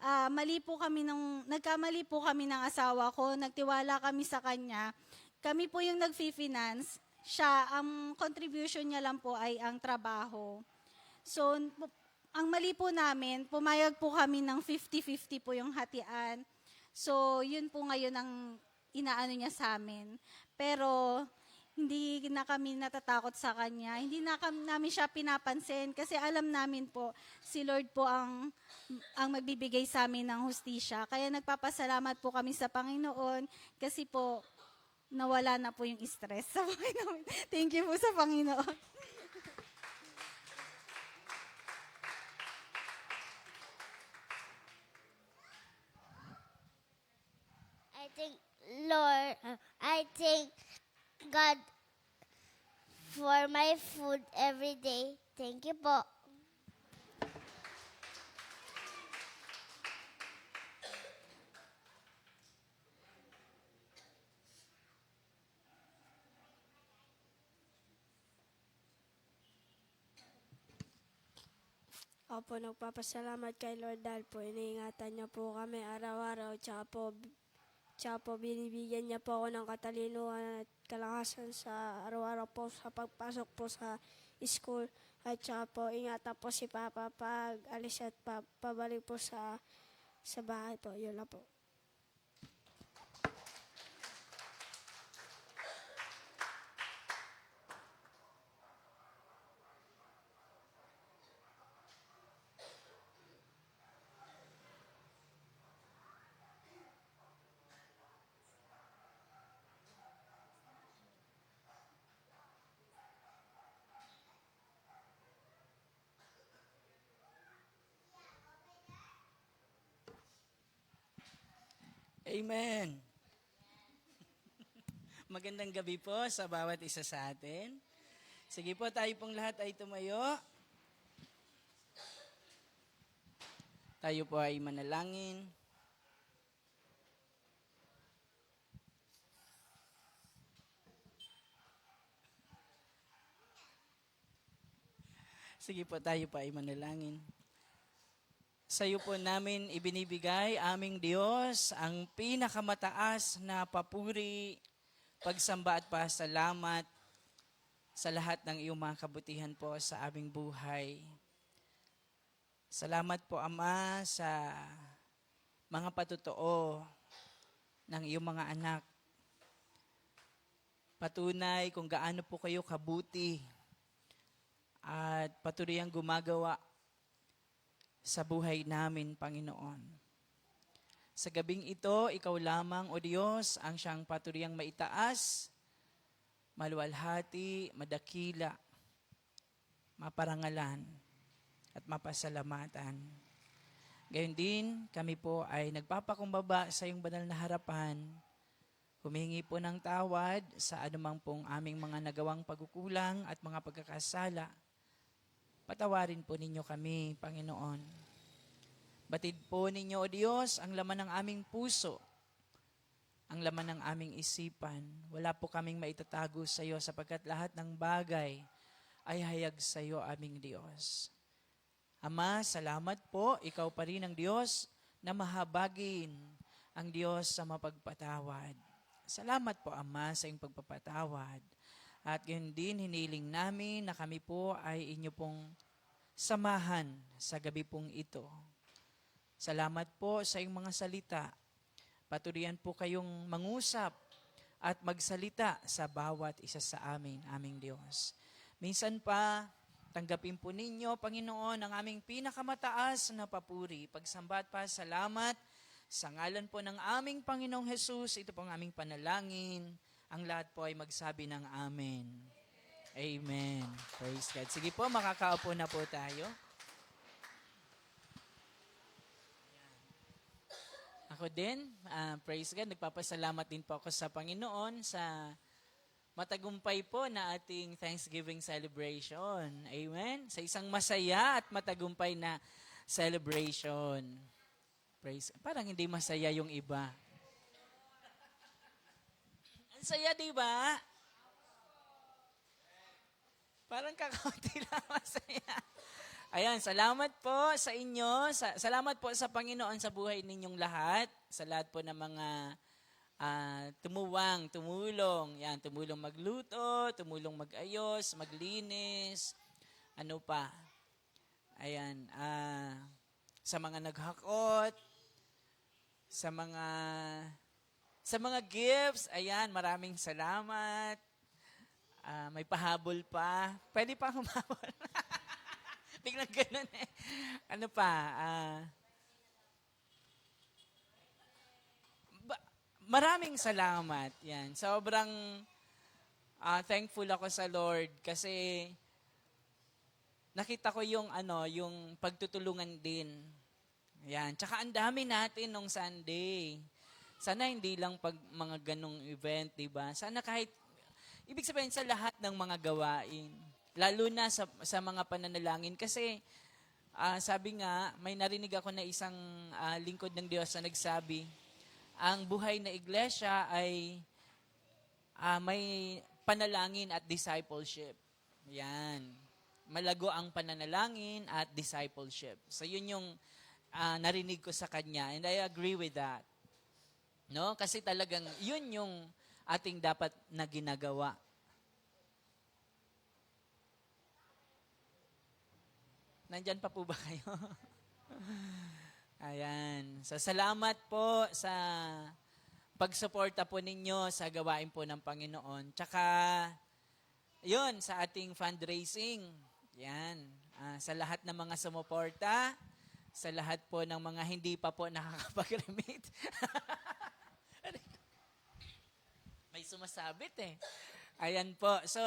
nagkamali po kami ng asawa ko, nagtiwala kami sa kanya. Kami po yung nag-finance, siya, ang contribution niya lang po ay ang trabaho. So, ang mali po namin, pumayag po kami ng 50-50 po yung hatian. So, yun po ngayon ang inaano niya sa amin. Pero, hindi na kami natatakot sa kanya. Hindi na namin siya pinapansin kasi alam namin po, si Lord po ang magbibigay sa amin ng hustisya. Kaya nagpapasalamat po kami sa Panginoon kasi po, nawala na po yung stress sa buhay namin. Thank you po sa Panginoon. I thank God for my food every day. Thank you po. Opo, nagpapasalamat kay Lord dahil po iniingatan niya po kami araw-araw. Tsaka po binibigyan niya po ako ng katalinuhan at kalakasan sa araw-araw po sa pagpasok po sa school. At tsaka po ingatan po si Papa pag alis at pabalik po sa bahay po. Yun lang po. Amen. Magandang gabi po sa bawat isa sa atin. Sige po, tayo pong lahat ay tumayo. Tayo po ay manalangin. Sige po, tayo po ay manalangin. Sa iyo po namin ibinibigay, aming Diyos, ang pinakamataas na papuri, pagsamba at pasalamat sa lahat ng iyong mga kabutihan po sa aming buhay. Salamat po, Ama, sa mga patotoo ng iyong mga anak. Patunay kung gaano po kayo kabuti at patuloy ang gumagawa sa buhay namin, Panginoon. Sa gabing ito, ikaw lamang, O Diyos, ang siyang patuloy maitaas, maluwalhati, madakila, maparangalan, at mapasalamatan. Gayon din, kami po ay nagpapakumbaba sa iyong banal na harapan, humingi po ng tawad sa anumang pong aming mga nagawang pagkukulang at mga pagkakasala. Patawarin po ninyo kami, Panginoon. Batid po ninyo, O Diyos, ang laman ng aming puso, ang laman ng aming isipan. Wala po kaming maitatago sa iyo sapagkat lahat ng bagay ay hayag sa iyo, aming Diyos. Ama, salamat po. Ikaw pa rin ang Diyos na mahabagin, ang Diyos sa mapagpatawad. Salamat po, Ama, sa iyong pagpapatawad. At gayon din, hiniling namin na kami po ay inyo pong samahan sa gabi pong ito. Salamat po sa iyong mga salita. Paturian po kayong mangusap at magsalita sa bawat isa sa amin, aming Diyos. Minsan pa, tanggapin po ninyo, Panginoon, ang aming pinakamataas na papuri, pagsamba at pasalamat sa ngalan po ng aming Panginoong Jesus. Ito po ang aming panalangin. Ang lahat po ay magsabi ng Amen. Amen. Praise God. Sige po, makakaupo na po tayo. Ako din, praise God, nagpapasalamat din po ako sa Panginoon sa matagumpay po na ating Thanksgiving celebration. Amen. Sa isang masaya at matagumpay na celebration. Praise God. Parang hindi masaya yung iba. Ang saya, di ba? Parang kakaunti lang masaya. Ayan, salamat po sa inyo. Salamat po sa Panginoon sa buhay ninyong lahat. Sa lahat po ng mga tumulong. Yan, tumulong magluto, tumulong magayos, maglinis. Ano pa? Ayan, sa mga naghakot, sa mga gifts, ayan, maraming salamat. May pahabol pa. Pwede pa humabol. Biglang ganun eh. Ano pa? Maraming salamat. Yan. Sobrang thankful ako sa Lord kasi nakita ko yung pagtutulungan din. Yan. Tsaka ang dami natin nung Sunday. Sana hindi lang pag mga ganong event, di ba? Sana kahit, ibig sabihin sa lahat ng mga gawain. Lalo na sa mga pananalangin. Kasi, sabi nga, may narinig ako na isang lingkod ng Diyos na nagsabi, ang buhay na iglesia ay may panalangin at discipleship. Yan. Malago ang pananalangin at discipleship. So, yun yung narinig ko sa kanya. And I agree with that. No? Kasi talagang yun yung ating dapat na ginagawa. Nandyan pa po ba kayo? Ayan. So, salamat po sa pagsuporta po ninyo sa gawain po ng Panginoon. Tsaka, yun, sa ating fundraising. Yan. Sa lahat ng mga sumuporta, sa lahat po ng mga hindi pa po nakakapag-remit. May sumasabit eh. Ayan po. So,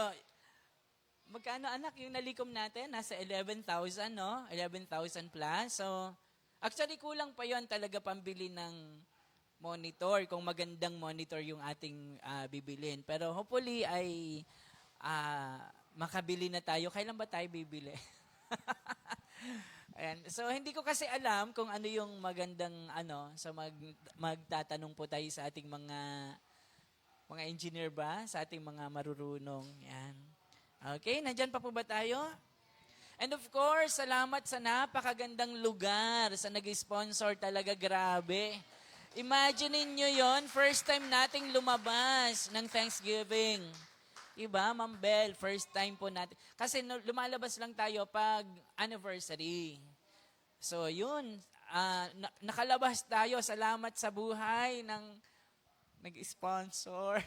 magkano anak yung nalikom natin? Nasa 11,000, no? 11,000 plus. So, actually kulang pa yon talaga pambili ng monitor. Kung magandang monitor yung ating bibilin. Pero hopefully ay makabili na tayo. Kailan ba tayo bibili? Ayan. So, hindi ko kasi alam kung ano yung magandang So, magtatanong po tayo sa ating mga engineer ba? Sa ating mga marurunong. Yan. Okay, nandyan pa po ba tayo? And of course, salamat sa napakagandang lugar sa nag-sponsor talaga, grabe. Imagine nyo yon, first time nating lumabas ng Thanksgiving. Iba, Ma'am Bel, first time po natin. Kasi lumalabas lang tayo pag anniversary. So yun, nakalabas tayo, salamat sa buhay ng nag-sponsor.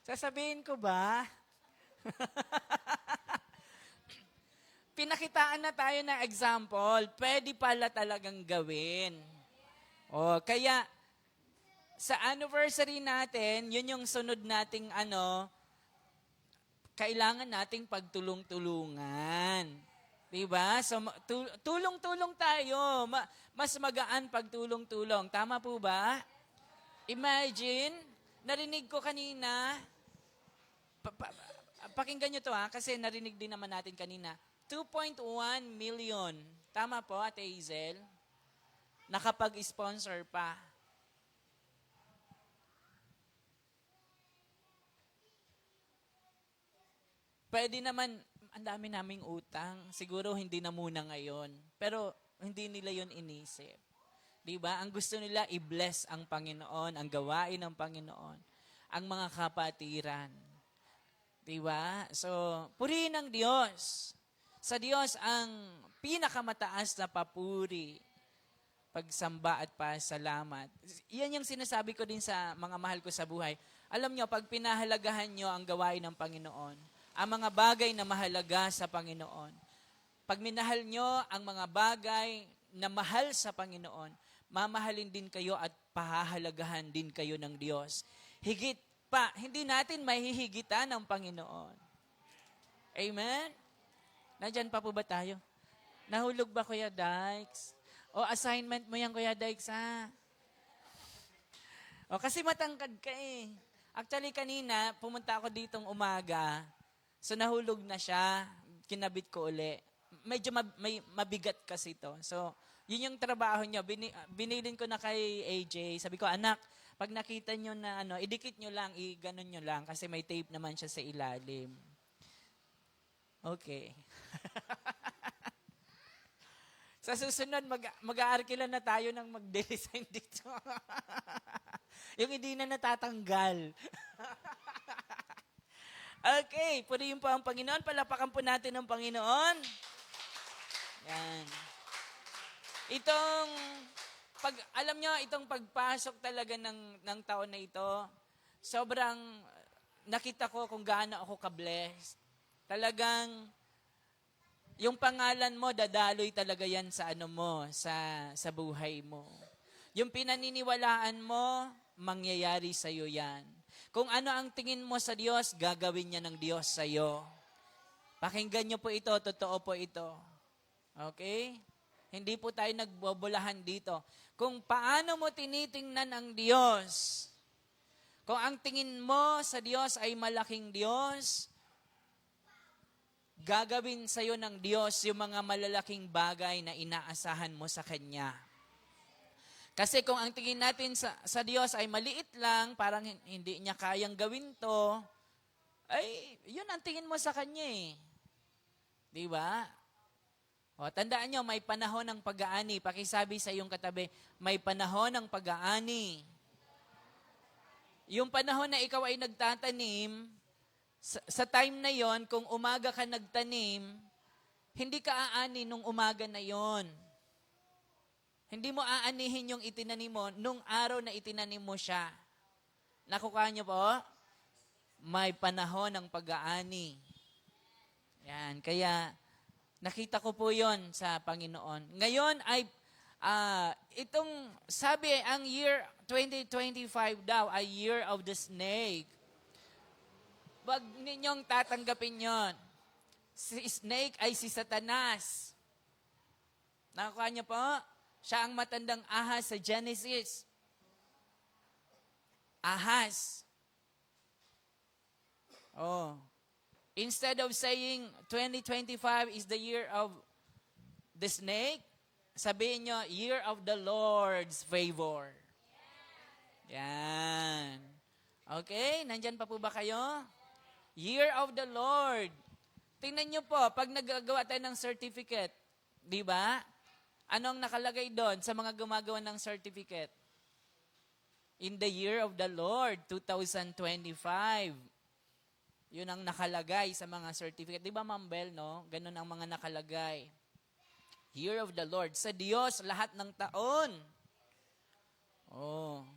Sasabihin ko ba? Pinakitaan na tayo ng example, pwede pala talagang gawin. O, kaya, sa anniversary natin, yun yung sunod nating kailangan nating pagtulong-tulungan. Diba? So, tulong-tulong tayo. Mas magaan pagtulong-tulong. Tama po ba? Imagine, narinig ko kanina, pakinggan nyo to kasi narinig din naman natin kanina, 2.1 million. Tama po, Ate Hazel? Nakapag-sponsor pa. Pwede naman, ang dami naming utang. Siguro hindi na muna ngayon. Pero hindi nila yon inisip. Diba? Ang gusto nila, i-bless ang Panginoon, ang gawain ng Panginoon, ang mga kapatiran. Diba? So, purihin ang Diyos. Sa Diyos ang pinakamataas na papuri, pagsamba at pasalamat. Yan yung sinasabi ko din sa mga mahal ko sa buhay. Alam nyo, pag pinahalagahan nyo ang gawain ng Panginoon, ang mga bagay na mahalaga sa Panginoon, pag minahal nyo ang mga bagay na mahal sa Panginoon, mamahalin din kayo at pahahalagahan din kayo ng Diyos. Higit pa, hindi natin mahihigitan ng Panginoon. Amen? Nandyan pa po ba tayo? Nahulog ba, Kuya Dykes? O assignment mo yan, Kuya Dykes, ha? O kasi matangkad ka eh. Actually, kanina, pumunta ako ditong umaga. So, nahulog na siya. Kinabit ko uli. Medyo mabigat kasi to. So, yun yung trabaho niya. Binilin ko na kay AJ. Sabi ko, anak, pag nakita nyo na idikit nyo lang, ganon nyo lang. Kasi may tape naman siya sa ilalim. Okay. Sa susunod, mag-aarkilan na tayo ng mag-design dito. Yung hindi na natatanggal. Okay, purihin po ang Panginoon. Palapakan po natin ang Panginoon. Yan. Alam nyo, itong pagpasok talaga ng taon na ito, sobrang nakita ko kung gaano ako ka-blessed. Talagang, yung pangalan mo, dadaloy talaga yan sa sa buhay mo. Yung pinaniniwalaan mo, mangyayari sa'yo yan. Kung ano ang tingin mo sa Diyos, gagawin niya ng Diyos sa'yo. Pakinggan niyo po ito, totoo po ito. Okay? Hindi po tayo nagbobolahan dito. Kung paano mo tinitingnan ang Diyos, kung ang tingin mo sa Diyos ay malaking Diyos, gagawin sa'yo ng Diyos yung mga malalaking bagay na inaasahan mo sa Kanya. Kasi kung ang tingin natin sa Diyos ay maliit lang, parang hindi niya kayang gawin to, ay yun ang tingin mo sa Kanya eh. Di ba? O, tandaan nyo, may panahon ng pag-aani. Pakisabi sa iyong katabi, may panahon ng pag-aani. Yung panahon na ikaw ay nagtatanim, sa time na yon, kung umaga ka nagtanim, hindi ka aani nung umaga na yon. Hindi mo aanihin yung itinanim mo nung araw na itinanim mo siya. Nakukuha niyo po? May panahon ng pag-aani. Yan, kaya nakita ko po yon sa Panginoon. Ngayon ay, itong sabi, ang year 2025 daw ay year of the snake. Wag ninyong tatanggapin yon. Si snake ay si Satanas. Nakukuha niyo po? Siya ang matandang ahas sa Genesis. Ahas. Oh. Instead of saying 2025 is the year of the snake, sabihin nyo, year of the Lord's favor. Yan. Okay? Nandyan pa po ba kayo? Year of the Lord. tingnan nyo po, pag nagagawa tayo ng certificate, di ba? Anong nakalagay doon sa mga gumagawa ng certificate? In the year of the Lord, 2025. Yun ang nakalagay sa mga certificate. Di ba, Ma'am Bel, no? Ganun ang mga nakalagay. Year of the Lord. Sa Diyos, lahat ng taon. Oh.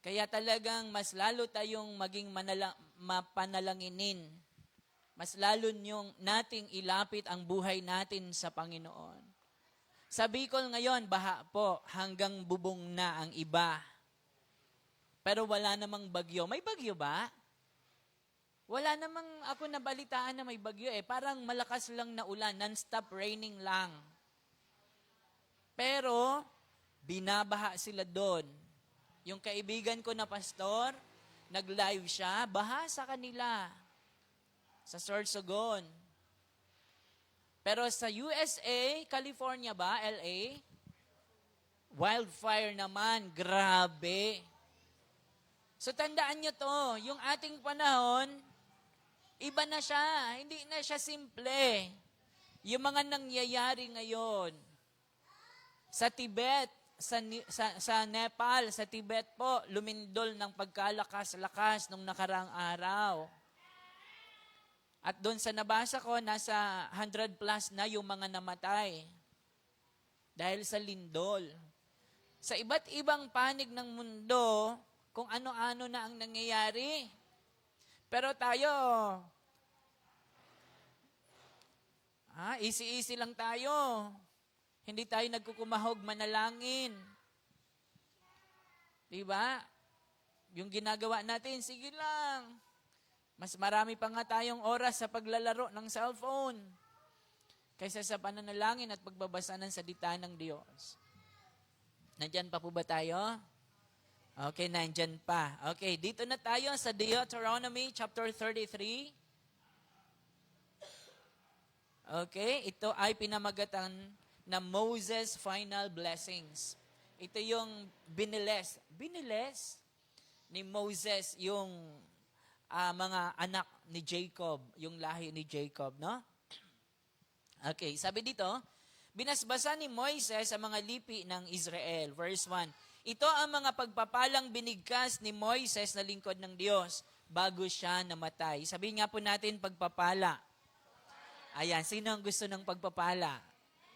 Kaya talagang mas lalo tayong maging mapanalanginin. Mas lalo nating ilapit ang buhay natin sa Panginoon. Sa Bicol ngayon, baha po, hanggang bubong na ang iba. Pero wala namang bagyo. May bagyo ba? Wala namang ako nabalitaan na may bagyo eh. Parang malakas lang na ulan, non-stop raining lang. Pero, binabaha sila doon. Yung kaibigan ko na pastor, nag-live siya, baha sa kanila. Sa Sorsogon. Pero sa USA, California ba, LA? Wildfire naman, grabe. So tandaan nyo to, yung ating panahon, iba na siya, hindi na siya simple. Yung mga nangyayari ngayon, sa Tibet, sa Nepal, sa Tibet po, lumindol ng pagkalakas-lakas nung nakaraang araw. At doon sa nabasa ko, nasa 100 plus na yung mga namatay dahil sa lindol. Sa iba't ibang panig ng mundo, kung ano-ano na ang nangyayari. Pero tayo, easy-easy lang tayo. Hindi tayo nagkukumahog manalangin. Diba? Yung ginagawa natin, sige lang. Mas marami pa nga tayong oras sa paglalaro ng cellphone kaysa sa pananalangin at pagbabasa ng salita ng Diyos. Nandyan pa po ba tayo? Okay, nandyan pa. Okay, dito na tayo sa Deuteronomy chapter 33. Okay, ito ay pinamagatan na Moses' final blessings. Ito yung biniles ni Moses yung mga anak ni Jacob, yung lahi ni Jacob, no? Okay, sabi dito, binasbasa ni Moises ang mga lipi ng Israel. Verse 1, ito ang mga pagpapalang binigkas ni Moises na lingkod ng Diyos bago siya namatay. Sabihin nga po natin, pagpapala. Ayan, sino ang gusto ng pagpapala?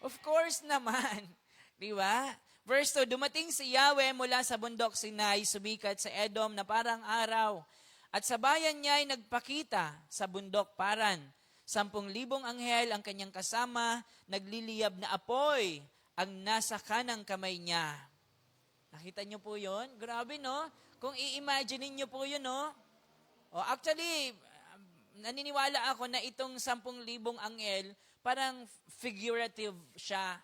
Of course naman. Di ba? Verse 2, dumating si Yahweh mula sa bundok Sinai, sumikat sa Edom na parang araw. At sa bayan niya ay nagpakita sa bundok Paran. 10,000 anghel ang kanyang kasama, nagliliyab na apoy ang nasa kanang kamay niya. Nakita niyo po yun? Grabe, no? Kung i-imagine niyo po yun, no? Actually, naniniwala ako na itong 10,000 anghel, parang figurative siya.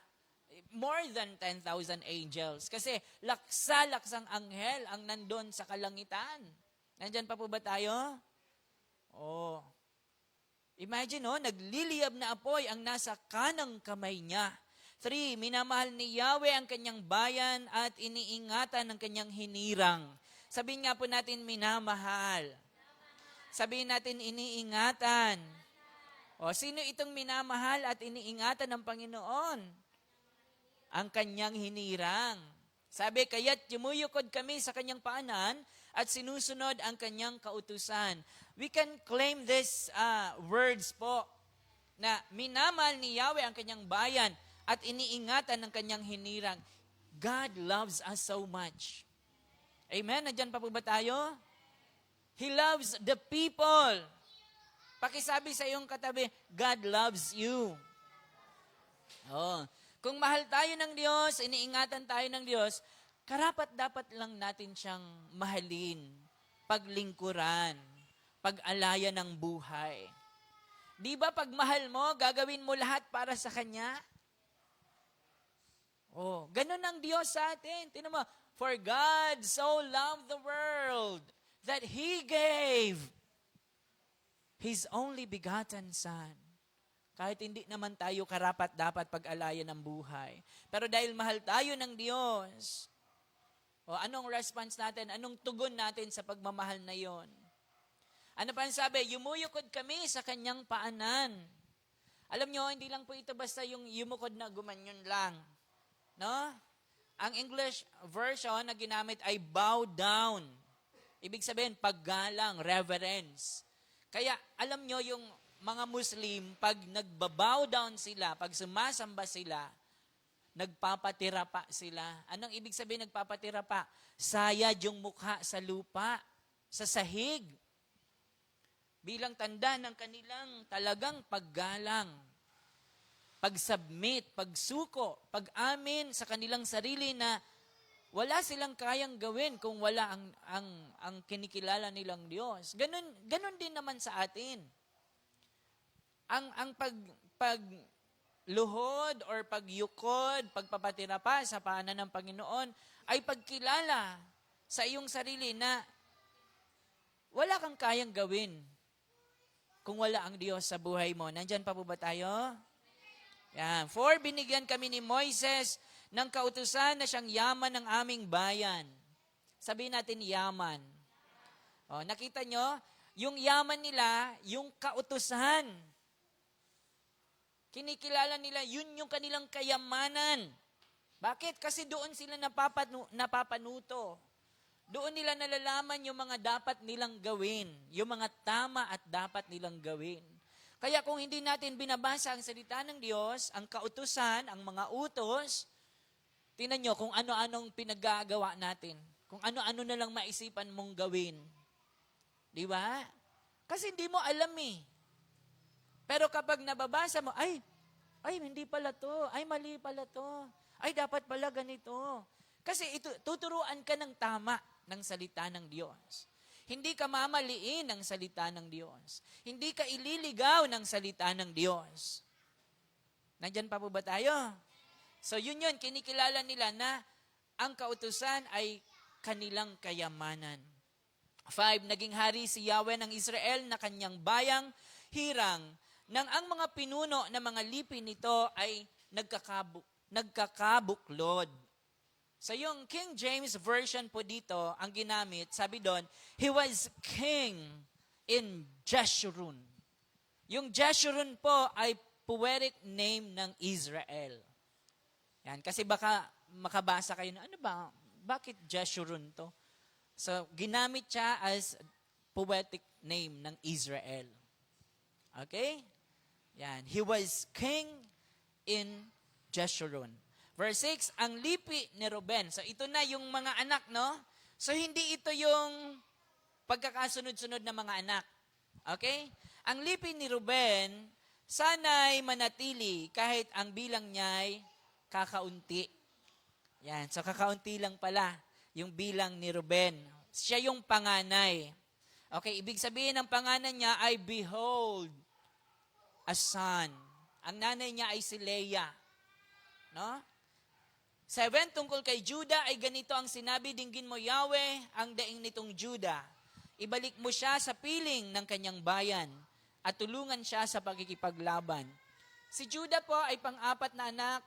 More than 10,000 angels. Kasi laksa-laksang anghel ang nandun sa kalangitan. Nandyan pa po ba tayo? Imagine, nagliliyab na apoy ang nasa kanang kamay niya. 3, minamahal ni Yahweh ang kanyang bayan at iniingatan ang kanyang hinirang. Sabihin nga po natin, minamahal. Sabihin natin, iniingatan. Sino itong minamahal at iniingatan ng Panginoon? Ang kanyang hinirang. Sabi, kaya't yumuyukod kami sa kanyang paanan at sinusunod ang kanyang kautusan. We can claim these words po na minamahal ni Yahweh ang kanyang bayan at iniingatan ng kanyang hinirang. God loves us so much. Amen? Nandiyan pa po ba tayo? He loves the people. Pakisabi sa iyong katabi, God loves you. Kung mahal tayo ng Diyos, iniingatan tayo ng Diyos, karapat-dapat lang natin siyang mahalin, paglingkuran, pag-alaya ng buhay. Di ba pag mahal mo, gagawin mo lahat para sa Kanya? Ganun ang Diyos sa atin. Tingnan mo, for God so loved the world that He gave His only begotten Son. Kahit hindi naman tayo karapat-dapat pag-alaya ng buhay. Pero dahil mahal tayo ng Diyos, anong response natin? Anong tugon natin sa pagmamahal na yon? Ano pa ang sabi? Yumuyukod kami sa kanyang paanan. Alam nyo, hindi lang po ito basta yung yumukod na gumanyon lang. No? Ang English version na ginamit ay bow down. Ibig sabihin, paggalang, reverence. Kaya alam nyo, yung mga Muslim, pag nagbabow down sila, pag sumasamba sila, nagpapatira pa sila. Anong ibig sabihin nagpapatira pa? Sayad yung mukha sa lupa, sa sahig. Bilang tanda ng kanilang talagang paggalang, pag-submit, pagsuko, pag-amin sa kanilang sarili na wala silang kayang gawin kung wala ang kinikilala nilang Diyos. Ganun din naman sa atin. Ang pagluhod or pagyukod, pagpapatira pa sa paanan ng Panginoon ay pagkilala sa iyong sarili na wala kang kayang gawin kung wala ang Diyos sa buhay mo. Nandyan pa po ba tayo? Yan. For binigyan kami ni Moises ng kautusan na siyang yaman ng aming bayan. Sabihin natin yaman. O, nakita nyo? Yung yaman nila, yung kautusan. Kinikilala nila, yun yung kanilang kayamanan. Bakit? Kasi doon sila napapanuto. Doon nila nalalaman yung mga dapat nilang gawin, yung mga tama at dapat nilang gawin. Kaya kung hindi natin binabasa ang salita ng Diyos, ang kautusan, ang mga utos, tingnan nyo kung ano-anong pinaggagawa natin. Kung ano-ano na lang maisipan mong gawin. Di ba? Kasi hindi mo alam eh. Pero kapag nababasa mo, ay, hindi pala to. Ay, mali pala to. Ay, dapat pala ganito. Kasi tuturuan ka ng tama ng salita ng Diyos. Hindi ka mamaliin ng salita ng Diyos. Hindi ka ililigaw ng salita ng Diyos. Nandyan pa po ba tayo? So yun, kinikilala nila na ang kautusan ay kanilang kayamanan. 5, naging hari si Yahweh ng Israel na kanyang bayang hirang nang ang mga pinuno ng mga lipi nito ay nagkakabuklod. So yung King James Version po dito, ang ginamit, sabi doon, he was king in Jeshurun. Yung Jeshurun po ay poetic name ng Israel. Yan, kasi baka makabasa kayo na, ano ba, bakit Jeshurun to? So ginamit siya as poetic name ng Israel. Okay? Yan, he was king in Jeshurun. Verse 6, ang lipi ni Ruben. So ito na yung mga anak, no? So hindi ito yung pagkakasunod-sunod na mga anak. Okay? Ang lipi ni Ruben, sana'y manatili kahit ang bilang niya'y kakaunti. Yan. So kakaunti lang pala yung bilang ni Ruben. Siya yung panganay. Okay, ibig sabihin ng pangalan niya ay behold, a son. Ang nanay niya ay si Leah. No? 7, tungkol kay Judah ay ganito ang sinabi, dinggin mo Yahweh ang daing nitong Judah. Ibalik mo siya sa piling ng kanyang bayan at tulungan siya sa pagkikipaglaban. Si Judah po ay pang-apat na anak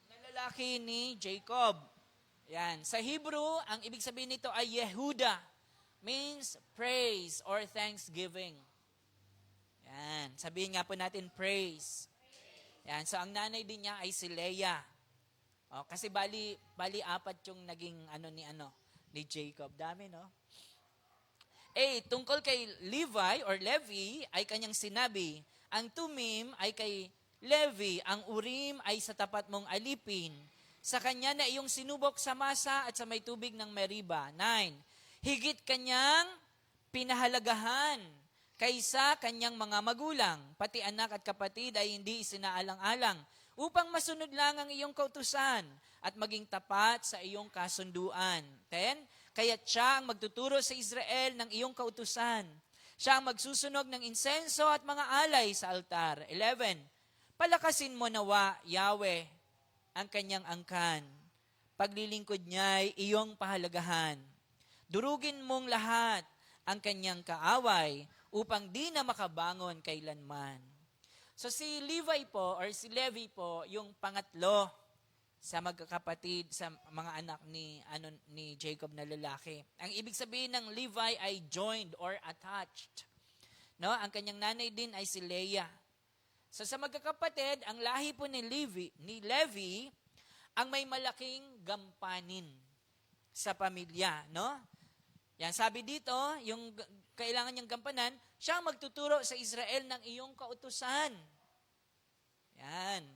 na lalaki ni Jacob. Yan. Sa Hebrew, ang ibig sabihin nito ay Yehuda, means praise or thanksgiving. Yan. Sabihin nga po natin praise. Yan. So ang nanay din niya ay si Leah. Oh, kasi bali 4 yung naging ni Jacob. Dami, no? 8, tungkol kay Levi or Levi ay kanyang sinabi, ang Tumim ay kay Levi, ang Urim ay sa tapat mong alipin. Sa kanya na iyong sinubok sa masa at sa may tubig ng Meriba. 9, higit kanyang pinahalagahan kaysa kanyang mga magulang, pati anak at kapatid ay hindi isinaalang-alang, upang masunod lang ang iyong kautusan at maging tapat sa iyong kasunduan. 10, kaya't siya ang magtuturo sa Israel ng iyong kautusan. Siya ang magsusunog ng insenso at mga alay sa altar. 11, palakasin mo nawa, Yahweh, ang kanyang angkan. Paglilingkod niya'y iyong pahalagahan. Durugin mong lahat ang kanyang kaaway upang di na makabangon kailanman. So si Levi po, or si Levi po, yung pangatlo sa magkakapatid, sa mga anak ni Jacob na lalaki. Ang ibig sabihin ng Levi ay joined or attached. No, ang kanyang nanay din ay si Leah. So sa magkakapatid, ang lahi po ni Levi ang may malaking gampanin sa pamilya, no? Yan, sabi dito, yung kailangan niyang gampanan, siya ang magtuturo sa Israel ng iyong kautusan. Yan.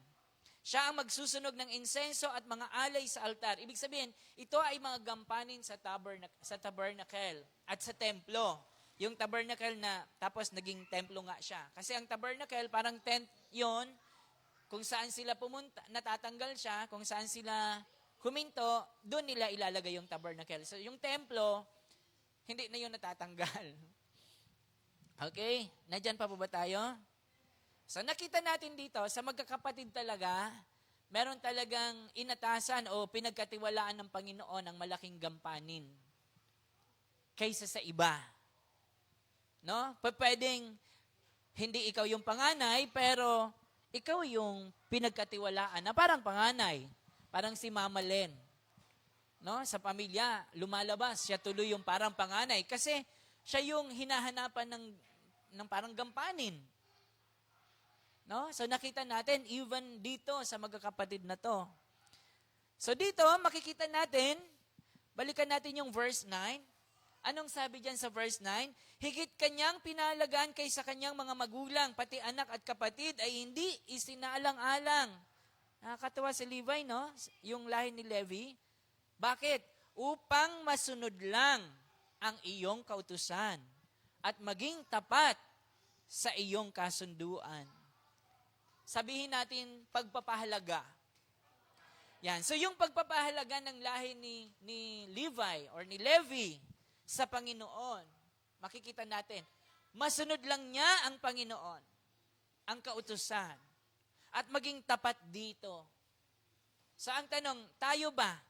Siya ang magsusunog ng insenso at mga alay sa altar. Ibig sabihin, ito ay mga gampanin sa tabernacle at sa templo. Yung tabernacle na tapos naging templo nga siya. Kasi ang tabernacle parang tent yon, kung saan sila pumunta, natatanggal siya, kung saan sila huminto, doon nila ilalagay yung tabernacle. So yung templo, hindi na yun natatanggal. Okay? Nandyan pa po ba tayo? So nakita natin dito, sa magkakapatid talaga, meron talagang inatasan o pinagkatiwalaan ng Panginoon ang malaking gampanin kaysa sa iba. No? Pwedeng hindi ikaw yung panganay, pero ikaw yung pinagkatiwalaan na parang panganay. Parang si Mama Len. No? Sa pamilya, lumalabas, siya tuloy yung parang panganay. Kasi siya yung hinahanapan ng parang gampanin. No? So nakita natin, even dito sa magkakapatid na to. So dito, makikita natin, balikan natin yung verse 9. Anong sabi dyan sa verse 9? Higit kanyang pinalagaan kaysa kanyang mga magulang, pati anak at kapatid ay hindi isinaalang-alang. Nakakatawa si Levi, no? Yung lahi ni Levi. Bakit? Upang masunod lang ang iyong kautusan at maging tapat sa iyong kasunduan. Sabihin natin, pagpapahalaga. Yan. So yung pagpapahalaga ng lahi ni Levi or ni Levi sa Panginoon, makikita natin, masunod lang niya ang Panginoon, ang kautusan, at maging tapat dito. So ang tanong, tayo ba?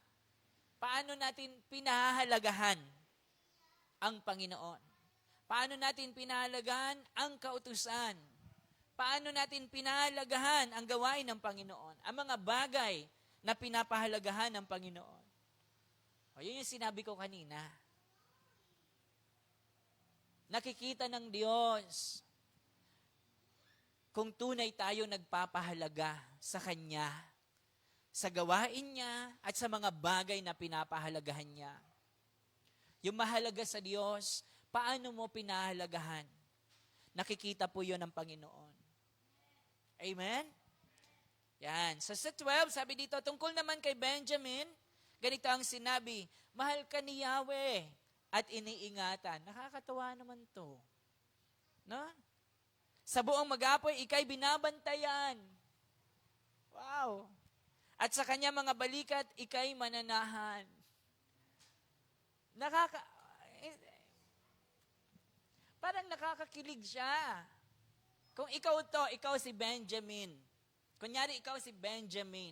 Paano natin pinahahalagahan ang Panginoon? Paano natin pinahalagahan ang kautusan? Paano natin pinahalagahan ang gawain ng Panginoon? Ang mga bagay na pinapahalagahan ng Panginoon. O, yun yung sinabi ko kanina. Nakikita ng Diyos kung tunay tayo nagpapahalaga sa Kanya, sa gawain niya at sa mga bagay na pinapahalagahan niya. Yung mahalaga sa Diyos, paano mo pinahalagahan? Nakikita po yun ng Panginoon. Amen? Yan. So sa 12, sabi dito, tungkol naman kay Benjamin, ganito ang sinabi, mahal ka ni Yahweh at iniingatan. Nakakatawa naman to. No? Sa buong mag-apoy, ikay binabantayan. Wow. At sa kanya mga balikat, ikay mananahan. Parang nakakakilig siya. Kung ikaw ikaw si Benjamin. Kunyari, ikaw si Benjamin.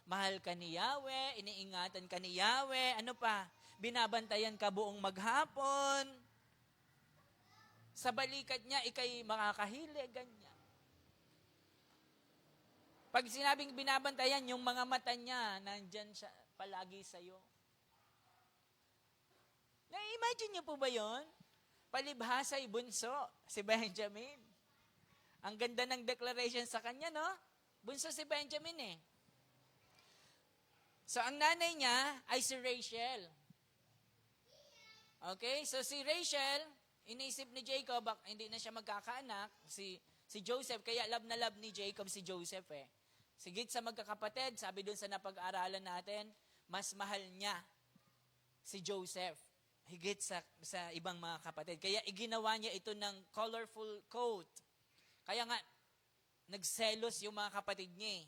Mahal ka ni Yahweh, iniingatan ka ni Yahweh, ano pa? Binabantayan ka buong maghapon. Sa balikat niya, ikay makakahili, ganyan. Pag sinabing binabantayan, yung mga mata niya, nandyan siya palagi sa'yo. Na-imagine niyo po ba yun? Palibhasa'y bunso, si Benjamin. Ang ganda ng declaration sa kanya, no? Bunso si Benjamin eh. So, ang nanay niya ay si Rachel. Okay? So, si Rachel, inisip ni Jacob, hindi na siya magkakaanak, si Joseph, kaya love na love ni Jacob si Joseph eh. Sigit sa magkakapatid, sabi dun sa napag-aralan natin, mas mahal niya si Joseph higit sa ibang mga kapatid. Kaya iginawa niya ito ng colorful coat. Kaya nga, nagselos yung mga kapatid niya eh.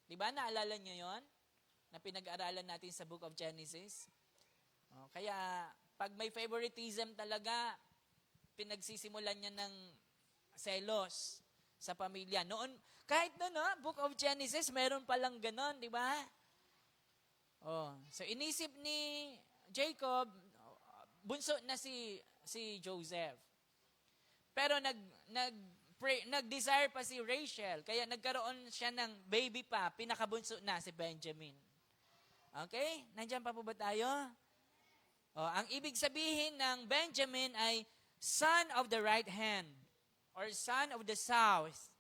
Di ba? Naalala niyo yon na pinag-aralan natin sa Book of Genesis? Kaya, pag may favoritism talaga, pinagsisimulan niya ng selos sa pamilya. Noon, kahit Book of Genesis, meron palang ganon, di ba? So inisip ni Jacob, bunso na si Joseph. Pero nag-desire pa si Rachel. Kaya nagkaroon siya ng baby pa. Pinakabunso na si Benjamin. Okay? Nandiyan pa po ba tayo? Ang ibig sabihin ng Benjamin ay son of the right hand, or son of the south,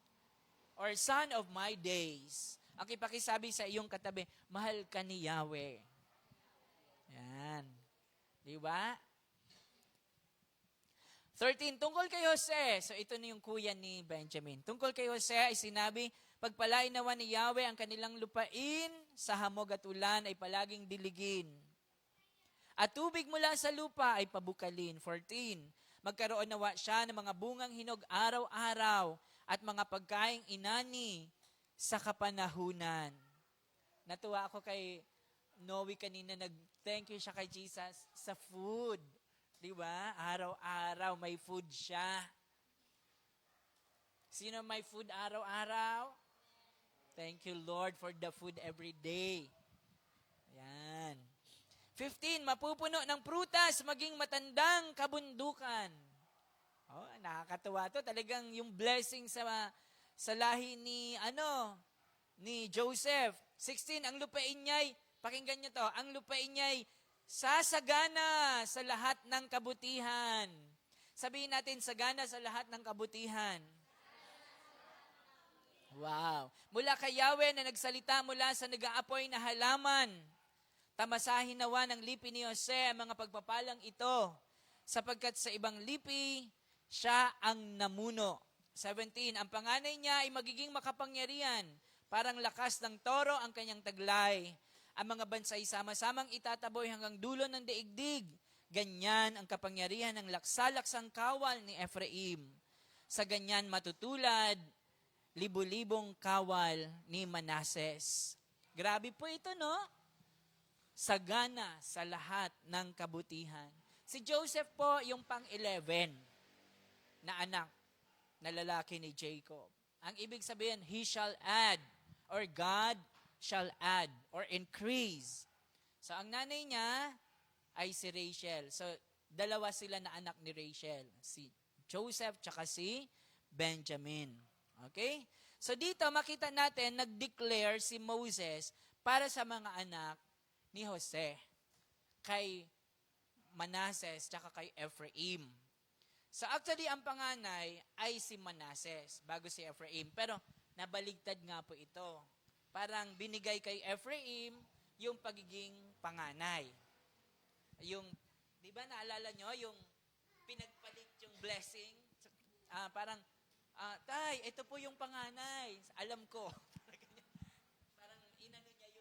or son of my days. Ang ipakisabi sa iyong katabi, mahal ka ni Yahweh. Yan. Di ba? 13, tungkol kay Jose. So ito na yung kuya ni Benjamin. Tungkol kay Jose ay sinabi, pagpalain nawa ni Yahweh ang kanilang lupain sa hamog at ulan ay palaging diligin. At tubig mula sa lupa ay pabukalin. 14, magkaroon nawa siya ng mga bungang hinog araw-araw at mga pagkaing inani sa kapanahunan. Natuwa ako kay Noe kanina, nag-thank you siya kay Jesus sa food. Di ba? Araw-araw may food siya. Sino may food araw-araw? Thank you, Lord, for the food every day. Yan. 15, mapupuno ng prutas, maging matandang kabundukan. Nakakatuwa to. Talagang yung blessing sa lahi ni Joseph. 16, ang lupain niya'y, pakinggan niyo to, ang lupain niya'y sasagana sa lahat ng kabutihan. Sabihin natin, sagana sa lahat ng kabutihan. Wow. Mula kay Yahweh na nagsalita mula sa nag-aapoy na halaman. Tamasahin nawa ng lipi ni Jose ang mga pagpapalang ito, sapagkat sa ibang lipi, siya ang namuno. 17, ang panganay niya ay magiging makapangyarihan, parang lakas ng toro ang kanyang taglay. Ang mga bansay sama-samang itataboy hanggang dulo ng daigdig. Ganyan ang kapangyarihan ng laksalaksang kawal ni Ephraim. Sa ganyan matutulad, libu-libong kawal ni Manases. Grabe po ito, no? Sagana sa lahat ng kabutihan. Si Joseph po yung pang-11 na anak na lalaki ni Jacob. Ang ibig sabihin, he shall add, or God shall add or increase. So, ang nanay niya ay si Rachel. So, dalawa sila na anak ni Rachel. Si Joseph tsaka si Benjamin. Okay? So, dito makita natin, nag-declare si Moses para sa mga anak ni Jose. Kay Manases tsaka kay Ephraim. So, actually, ang panganay ay si Manases bago si Ephraim. Pero, nabaligtad nga po ito. Parang binigay kay Ephraim yung pagiging panganay. Yung, di ba naalala nyo, yung pinagpalit yung blessing? Parang, tay, ito po yung panganay. Alam ko. Parang inano niya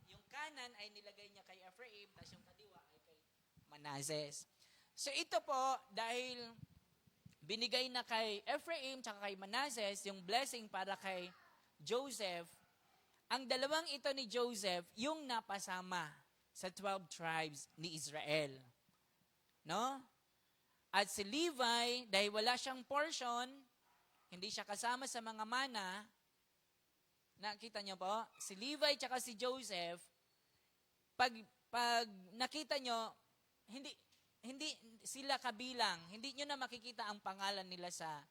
yung kanan ay nilagay niya kay Ephraim, tapos yung kaliwa ay kay Manases. So ito po, dahil binigay na kay Ephraim tsaka kay Manases yung blessing para kay Joseph, ang dalawang ito ni Joseph, yung napasama sa 12 tribes ni Israel. No? At si Levi, dahil wala siyang portion, hindi siya kasama sa mga mana, nakita niyo po, si Levi tsaka si Joseph, pag nakita niyo, hindi sila kabilang, hindi niyo na makikita ang pangalan nila sa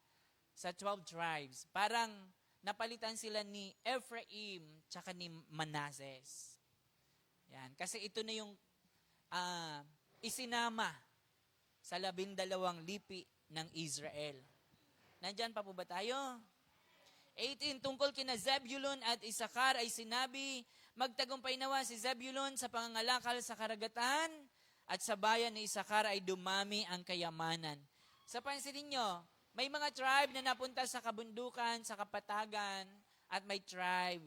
12 tribes. Parang napalitan sila ni Ephraim tsaka ni Manases. Yan. Kasi ito na yung isinama sa 12 lipi ng Israel. Nandyan pa po ba tayo? 18, tungkol kina Zebulun at Isakar ay sinabi, magtagumpay nawa si Zebulun sa pangangalakal sa karagatan at sa bayan ni Isakar ay dumami ang kayamanan. Sa pansinin nyo, may mga tribe na napunta sa kabundukan, sa kapatagan, at may tribe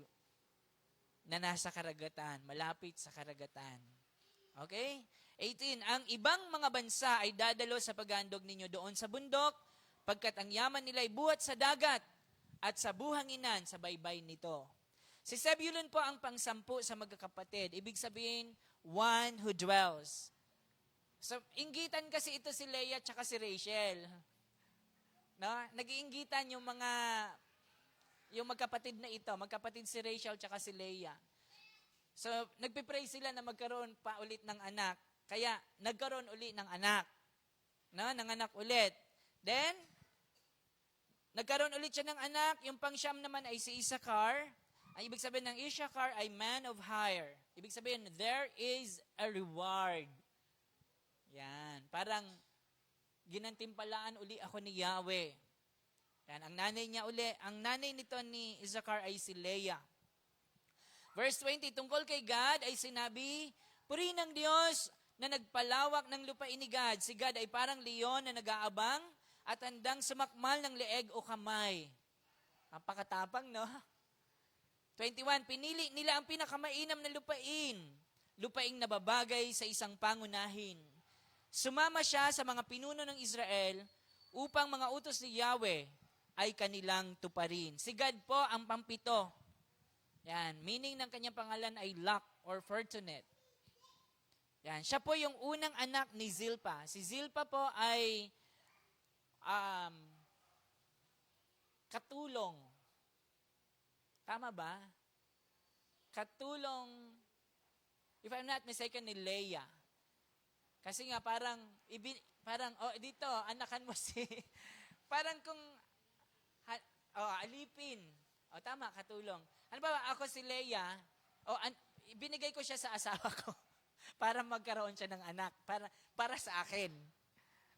na nasa karagatan, malapit sa karagatan. Okay? 18, ang ibang mga bansa ay dadalo sa paghandog ninyo doon sa bundok, pagkat ang yaman nila ay buhat sa dagat at sa buhanginan sa baybay nito. Si Zebulun po ang pangsampu sa magkakapatid. Ibig sabihin, one who dwells. So, inggitan kasi ito si Leah at si Rachel. No? Nag-iinggitan yung magkapatid na ito, magkapatid si Rachel at si Leah. So, nagpipray sila na magkaroon pa ulit ng anak. Kaya, nagkaroon ulit ng anak. No? Ng anak ulit. Then, nagkaroon ulit siya ng anak. Yung pang-siyam naman ay si Issachar. Ang ibig sabihin ng Issachar ay man of hire. Ibig sabihin, there is a reward. Yan. Parang ginantimpalaan uli ako ni Yahweh. Yan. Ang nanay niya uli, ang nanay nito ni Issachar ay si Leah. Verse 20, tungkol kay Gad ay sinabi, purihin ng Diyos na nagpalawak ng lupain ni Gad. Si Gad ay parang leon na nag-aabang at handang sumakmal ng leeg o kamay. Napakatapang, no? 21, pinili nila ang pinakamainam na lupain, lupaing nababagay sa isang pangunahin. Sumama siya sa mga pinuno ng Israel upang mga utos ni Yahweh ay kanilang tuparin. Si Gad po ang pampito. Yan, meaning ng kanyang pangalan ay luck or fortunate. Yan, siya po yung unang anak ni Zilpa. Si Zilpa po ay katulong. Tama ba? Katulong, if I'm not mistaken, ni Leah. Kasi nga parang, dito, anakan mo si, parang kung, alipin. Tama, katulong. Ano ba, ako si Leah, binigay ko siya sa asawa ko para magkaroon siya ng anak, para sa akin.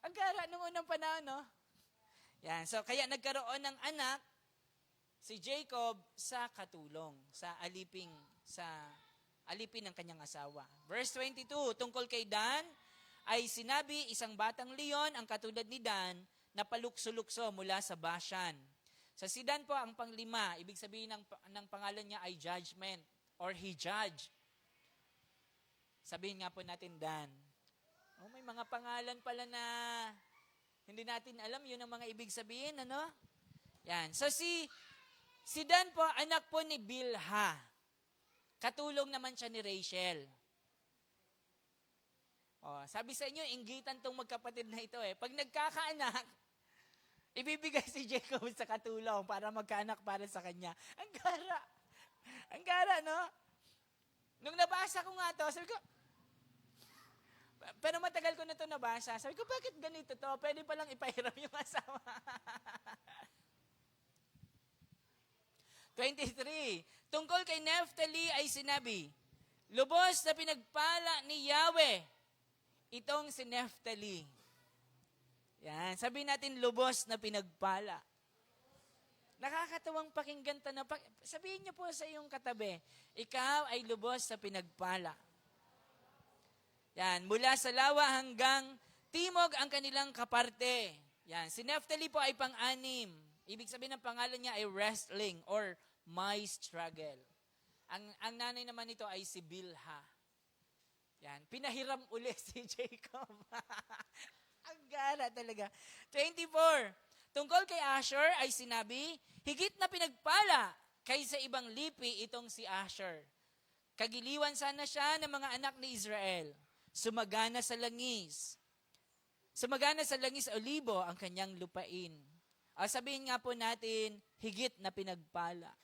Ang gara, nung unang panahon, no? Yan, so kaya nagkaroon ng anak, si Jacob sa katulong, sa alipin ng kanyang asawa. Verse 22, tungkol kay Dan, ay sinabi, isang batang leon ang katulad ni Dan, na palukso-lukso mula sa Bashan. Sa si Dan po ang panglima, ibig sabihin ng pangalan niya ay judgment, or he judge. Sabihin nga po natin Dan. May mga pangalan pala na hindi natin alam, yun ang mga ibig sabihin, ano? Yan, so si Dan po, anak po ni Bilha. Katulong naman siya ni Rachel. Sabi sa inyo, inggitan tong magkapatid na ito eh. Pag nagkakaanak, ibibigay si Jacob sa katulong para magkaanak para sa kanya. Ang gara. Ang gara, no? Nung nabasa ko nga to, sabi ko, pero matagal ko na to nabasa. Sabi ko, bakit ganito to? Pwede palang ipahiram yung asawa. 23. Tungkol kay Naphtali ay sinabi, lubos na pinagpala ni Yahweh itong si Naphtali. Yan, sabihin natin lubos na pinagpala. Nakakatawang pakinggan to na sabihin niyo po sa iyong katabi, ikaw ay lubos na pinagpala. Yan, mula sa lawa hanggang timog ang kanilang kaparte. Yan, si Naphtali po ay pang-anim. Ibig sabihin ng pangalan niya ay wrestling or my struggle. Ang nanay naman nito ay si Bilha. Yan, pinahiram uli si Jacob. Ang gara talaga. 24. Tungkol kay Asher ay sinabi, higit na pinagpala kaysa ibang lipi itong si Asher. Kagiliwan sana siya ng mga anak ni Israel. Sumagana sa langis. Sumagana sa langis olibo ang kanyang lupain. Sabihin nga po natin, higit na pinagpala.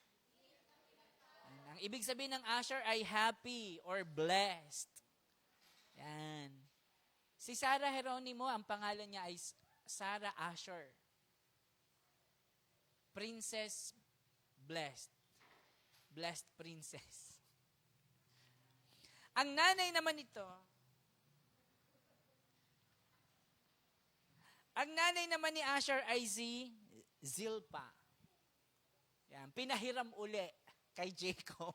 Ang ibig sabihin ng Asher ay happy or blessed. Yan. Si Sarah Geronimo, ang pangalan niya ay Sarah Asher. Princess blessed. Blessed princess. Ang nanay naman nito, ni Asher ay si Zilpa. Yan, pinahiram uli kay Jacob.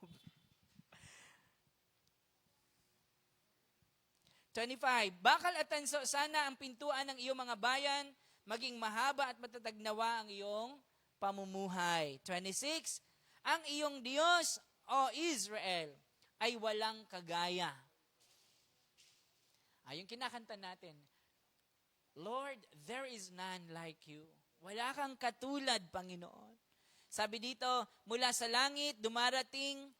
25. Bakal at tanso sana ang pintuan ng iyong mga bayan, maging mahaba at matatag nawa ang iyong pamumuhay. 26. Ang iyong Diyos, o Israel, ay walang kagaya. Yung kinakanta natin, Lord, there is none like you. Wala kang katulad, Panginoon. Sabi dito, mula sa langit, dumarating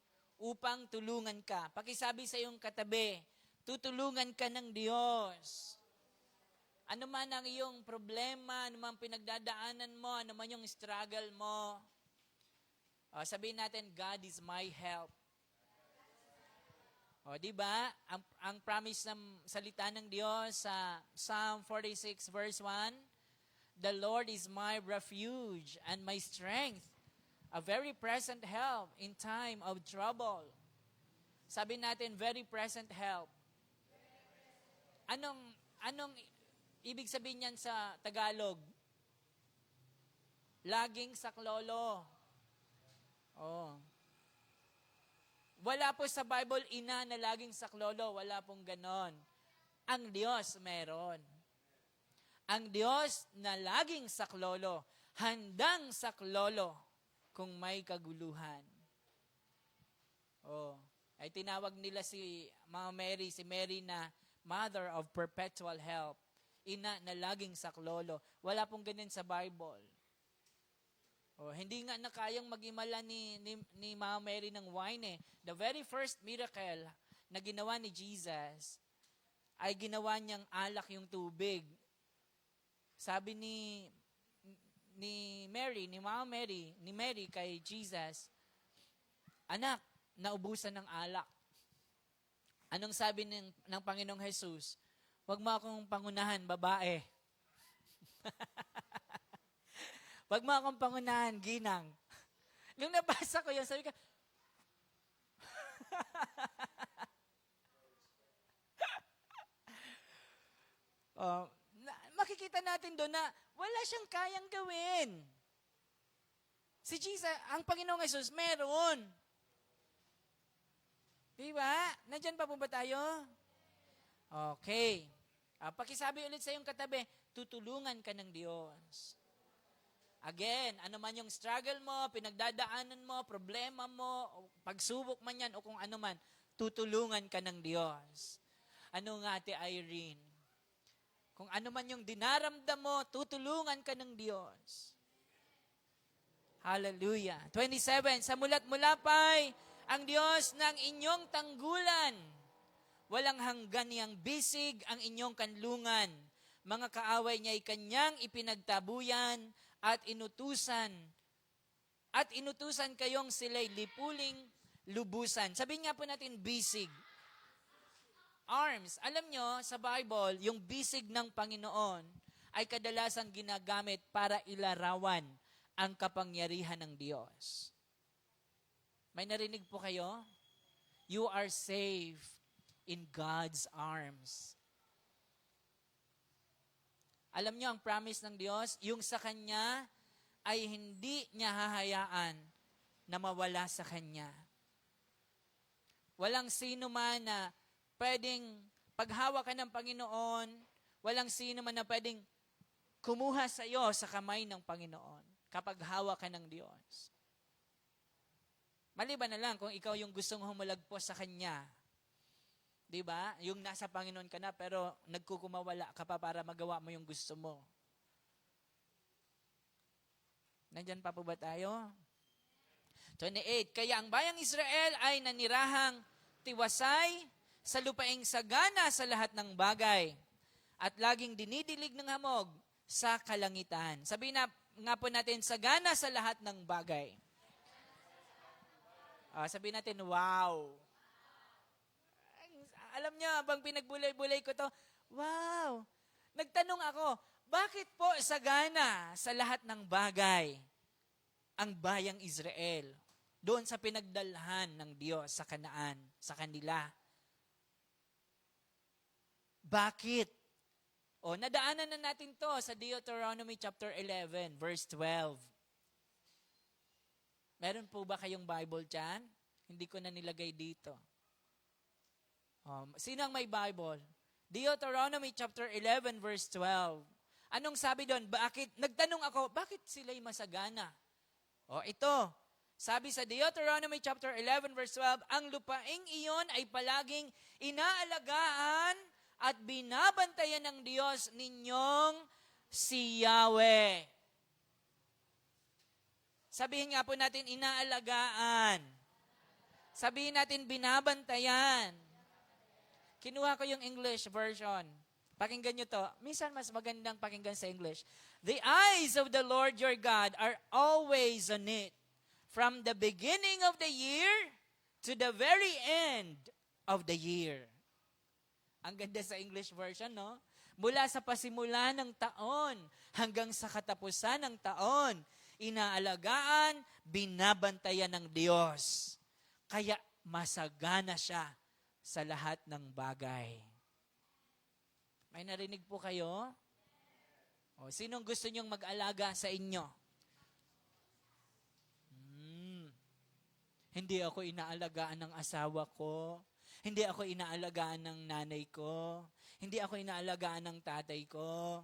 upang tulungan ka. Pakisabi sa iyong katabi, tutulungan ka ng Diyos. Ano man ang iyong problema, ano man pinagdadaanan mo, ano man yung struggle mo, sabihin natin, God is my help. Di ba? Ang promise ng salita ng Diyos sa Psalm 46 verse 1, The Lord is my refuge and my strength, a very present help in time of trouble. Sabi natin, very present help. Anong ibig sabihin niyan sa Tagalog? Laging saklolo. Oh. Wala po sa Bible ina na laging saklolo. Wala pong ganon. Ang Diyos meron. Ang Diyos na laging saklolo, handang saklolo kung may kaguluhan. Oh. Ay tinawag nila si Mary na Mother of Perpetual Help. Ina na laging saklolo. Wala pong ganyan sa Bible. Oh, hindi nga na kayang mag-imala ni Mama Mary ng wine eh. The very first miracle na ginawa ni Jesus ay ginawa niyang alak yung tubig. Sabi ni Mama Mary kay Jesus, "Anak, naubusan ng alak." Anong sabi ng Panginoong Jesus? "Huwag mo akong pangunahan, babae." "Huwag mo akong pangunahan, ginang." Nung nabasa ko yun, sabi ko, makikita natin doon na wala siyang kayang gawin. Si Jesus, ang Panginoong Jesus, meron. Diba? Nandyan pa po ba tayo? Okay. Pakisabi ulit sa iyong katabi, tutulungan ka ng Diyos. Again, ano man yung struggle mo, pinagdadaanan mo, problema mo, pagsubok man yan o kung ano man, tutulungan ka ng Diyos. Ano nga, Ate Irene? Kung ano man yung dinaramdam mo, tutulungan ka ng Diyos. Hallelujah. 27, sa mulat mula pa'y ang Diyos ng inyong tanggulan. Walang hanggan niyang bisig ang inyong kanlungan. Mga kaaway niya'y kanyang ipinagtabuyan at inutusan kayong sila'y lipuling lubusan. Sabihin nga po natin, bisig. Arms. Alam nyo, sa Bible, yung bisig ng Panginoon ay kadalasang ginagamit para ilarawan ang kapangyarihan ng Diyos. May narinig po kayo? You are safe in God's arms. Alam nyo, ang promise ng Diyos, yung sa Kanya ay hindi niya hahayaan na mawala sa Kanya. Walang sino man na pwedeng paghawa ka ng Panginoon, walang sino man na pwedeng kumuha sa iyo sa kamay ng Panginoon kapag hawa ka ng Diyos. Maliban na lang kung ikaw yung gustong humulagpos sa Kanya. Diba? Yung nasa Panginoon ka na pero nagkukumawala ka pa para magawa mo yung gusto mo. Nandyan pa po ba tayo? 28. Kaya ang bayang Israel ay nanirahang tiwasay sa lupaing sagana sa lahat ng bagay at laging dinidilig ng hamog sa kalangitan. Sabihin na nga po natin, sagana sa lahat ng bagay. Sabihin natin, wow. Alam niyo, habang pinagbulay-bulay ko to, wow. Nagtanong ako, bakit po sagana sa lahat ng bagay ang bayang Israel doon sa pinagdalhan ng Diyos sa Kanaan, sa kanila? Bakit? Nadaanan na natin to sa Deuteronomy chapter 11, verse 12. Meron po ba kayong Bible dyan? Hindi ko na nilagay dito. Sino ang may Bible? Deuteronomy chapter 11, verse 12. Anong sabi doon? Nagtanong ako, bakit sila'y masagana? Ito. Sabi sa Deuteronomy chapter 11, verse 12, ang lupaing iyon ay palaging inaalagaan at binabantayan ng Diyos ninyong si Yahweh. Sabihin nga po natin, inaalagaan. Sabihin natin, binabantayan. Kinuha ko yung English version. Pakinggan nyo to. Minsan mas magandang pakinggan sa English. The eyes of the Lord your God are always on it, from the beginning of the year to the very end of the year. Ang ganda sa English version, no? Mula sa pasimula ng taon hanggang sa katapusan ng taon, inaalagaan, binabantayan ng Diyos. Kaya masagana siya sa lahat ng bagay. May narinig po kayo? O, sinong gusto niyong mag-alaga sa inyo? Hindi ako inaalagaan ng asawa ko. Hindi ako inaalagaan ng nanay ko. Hindi ako inaalagaan ng tatay ko.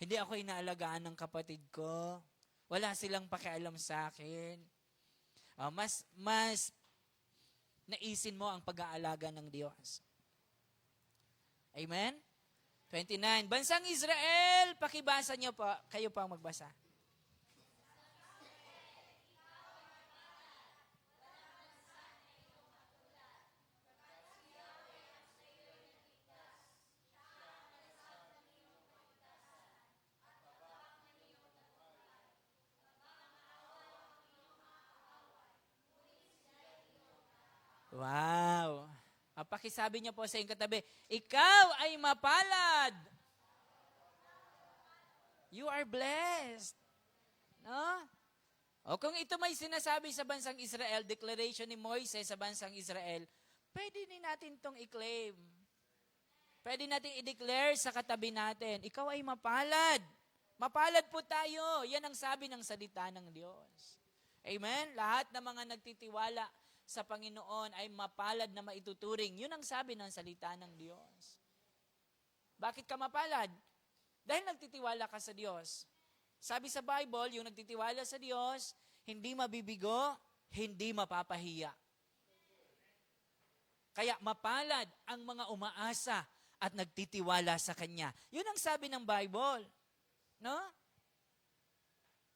Hindi ako inaalagaan ng kapatid ko. Wala silang pakialam sa akin. Mas naisin mo ang pag-aalaga ng Diyos. Amen? 29. Bansang Israel, pakibasa niyo po. Kayo pa ang magbasa. Wow! Pakisabi niyo po sa inyong katabi, ikaw ay mapalad. You are blessed. No? O kung ito may sinasabi sa bansang Israel, declaration ni Moises sa bansang Israel, pwede din natin itong i-claim. Pwede natin i-declare sa katabi natin, ikaw ay mapalad. Mapalad po tayo. Yan ang sabi ng salita ng Diyos. Amen? Lahat ng mga nagtitiwala sa Panginoon ay mapalad na maituturing. Yun ang sabi ng salita ng Diyos. Bakit ka mapalad? Dahil nagtitiwala ka sa Diyos. Sabi sa Bible, yung nagtitiwala sa Diyos, hindi mabibigo, hindi mapapahiya. Kaya mapalad ang mga umaasa at nagtitiwala sa Kanya. Yun ang sabi ng Bible. No?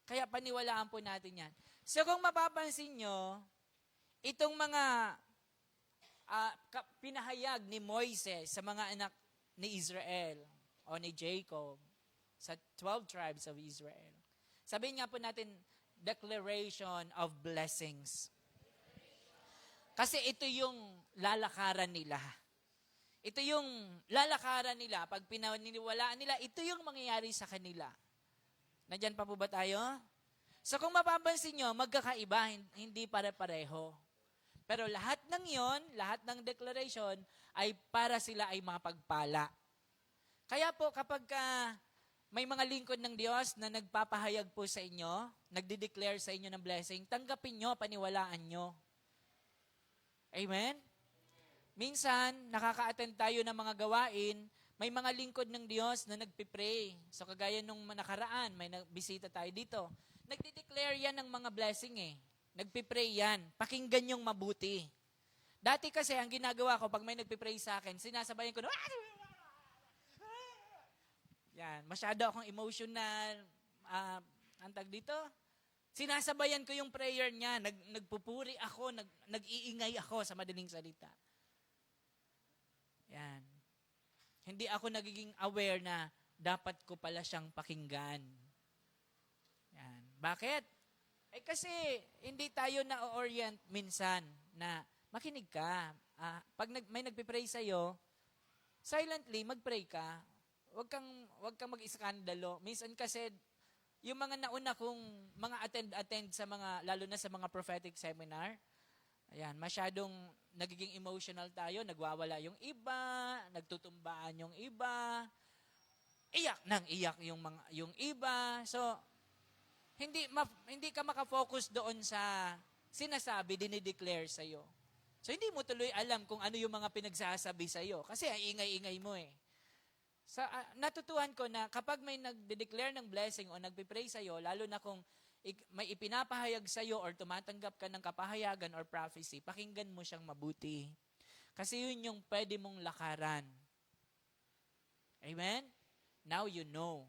Kaya paniwalaan po natin yan. So kung mapapansin nyo, itong mga pinahayag ni Moises sa mga anak ni Israel o ni Jacob, sa 12 tribes of Israel. Sabihin nga po natin, declaration of blessings. Kasi ito yung lalakaran nila. Ito yung lalakaran nila. Pag pinaniwalaan nila, ito yung mangyayari sa kanila. Nandyan pa po ba tayo? So kung mapapansin nyo, magkakaiba, hindi pare-pareho. Pero lahat ng yon, lahat ng declaration, ay para sila ay mapagpala. Kaya po kapag may mga lingkod ng Diyos na nagpapahayag po sa inyo, nagde-declare sa inyo ng blessing, tanggapin nyo, paniwalaan nyo. Amen? Minsan, nakaka-attend tayo ng mga gawain, may mga lingkod ng Diyos na nagpipray. So kagaya nung nakaraan, may bisita tayo dito. Nagde-declare yan ng mga blessing eh. Nagpipray yan. Pakinggan yung mabuti. Dati kasi, ang ginagawa ko, pag may nagpipray sa akin, sinasabayan ko na, yan, masyado akong emotional, antag dito. Sinasabayan ko yung prayer niya, nagpupuri ako, nag-iingay ako sa madaling salita. Yan. Hindi ako nagiging aware na dapat ko pala siyang pakinggan. Yan. Bakit? Kasi hindi tayo na-orient minsan na makinig ka. Pag may nagpipray sa'yo, silently mag-pray ka. Huwag kang mag-iskandalo. Minsan kasi, yung mga nauna kong mga attend sa mga, lalo na sa mga prophetic seminar, ayan, masyadong nagiging emotional tayo, nagwawala yung iba, nagtutumbaan yung iba, iyak nang iyak yung iba. So, hindi ka makafocus doon sa sinasabi, dinideclare sa'yo. So, hindi mo tuloy alam kung ano yung mga pinagsasabi sa'yo. Kasi ang ingay-ingay mo eh. Natutuhan ko na kapag may nagde-declare ng blessing o nagpipray sa'yo, lalo na kung may ipinapahayag sa'yo or tumatanggap ka ng kapahayagan or prophecy, pakinggan mo siyang mabuti. Kasi yun yung pwede mong lakaran. Amen? Now you know.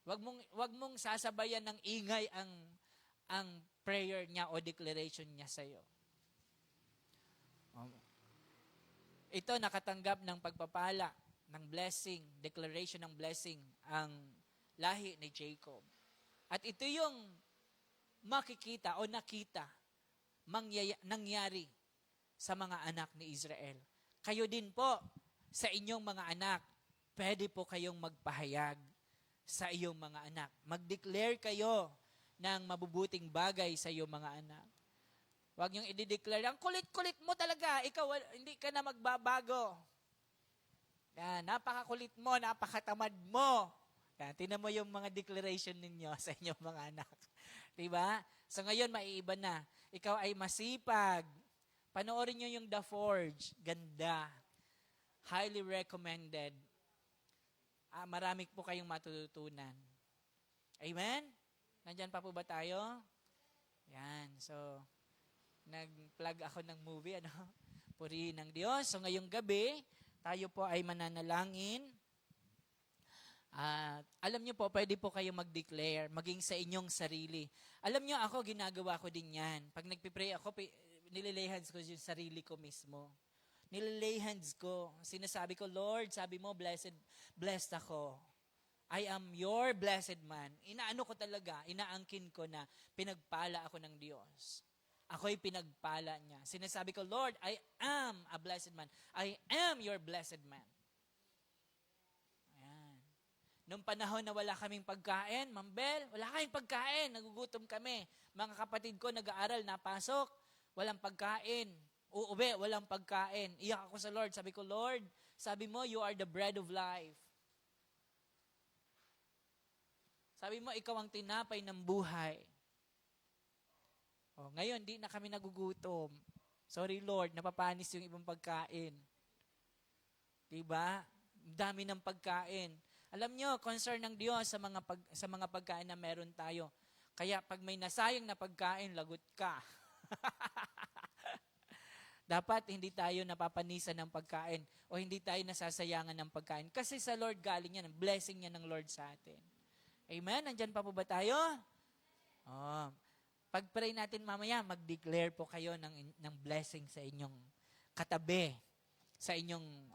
Wag mong sasabayan ng ingay ang prayer niya o declaration niya sa'yo. Ito nakatanggap ng pagpapala, ng blessing, declaration ng blessing, ang lahi ni Jacob. At ito yung makikita o nakita, nangyari sa mga anak ni Israel. Kayo din po, sa inyong mga anak, pwede po kayong magpahayag sa iyong mga anak. Mag-declare kayo ng mabubuting bagay sa iyong mga anak. Huwag niyong i-declare, ang kulit-kulit mo talaga, ikaw hindi ka na magbabago. Yan, napakakulit mo, napakatamad mo. Yan, tinan mo yung mga declaration ninyo sa inyong mga anak. Diba? So ngayon, maiiba na. Ikaw ay masipag. Panoorin niyo yung The Forge. Ganda. Highly recommended. Marami po kayong matututunan. Amen? Nandyan pa po ba tayo? Yan. So, nag-plug ako ng movie, Purihin ng Diyos. So, ngayong gabi, tayo po ay mananalangin. Alam niyo po, pwede po kayo mag-declare, maging sa inyong sarili. Alam niyo, ako, ginagawa ko din yan. Pag nagpipray ako, nililay hands ko yung sarili ko mismo. Nililay hands ko. Sinasabi ko, Lord, sabi mo, blessed ako. I am your blessed man. Inaano ko talaga, inaangkin ko na pinagpala ako ng Diyos. Ako'y pinagpala niya. Sinasabi ko, Lord, I am a blessed man. I am your blessed man. Ayan. Nung panahon na wala kaming pagkain, Ma'am Bel, wala kaming pagkain, nagugutom kami. Mga kapatid ko nag-aaral, napasok, walang pagkain. Uuwi, walang pagkain. Iyak ako sa Lord. Sabi ko, Lord, sabi mo, you are the bread of life. Sabi mo, ikaw ang tinapay ng buhay. Ngayon, di na kami nagugutom. Sorry, Lord, napapanis yung ibang pagkain. Diba? Dami ng pagkain. Alam nyo, concern ng Diyos sa mga pagkain na meron tayo. Kaya pag may nasayang na pagkain, lagot ka. Dapat hindi tayo napapanisan ng pagkain o hindi tayo nasasayangan ng pagkain. Kasi sa Lord galing yan, blessing yan ng Lord sa atin. Amen? Nandyan pa po ba tayo? Pag-pray natin mamaya, mag-declare po kayo ng blessing sa inyong katabi, sa inyong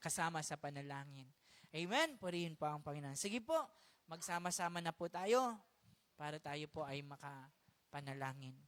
kasama sa panalangin. Amen? Purihin po ang Panginoon. Sige po, magsama-sama na po tayo para tayo po ay makapanalangin.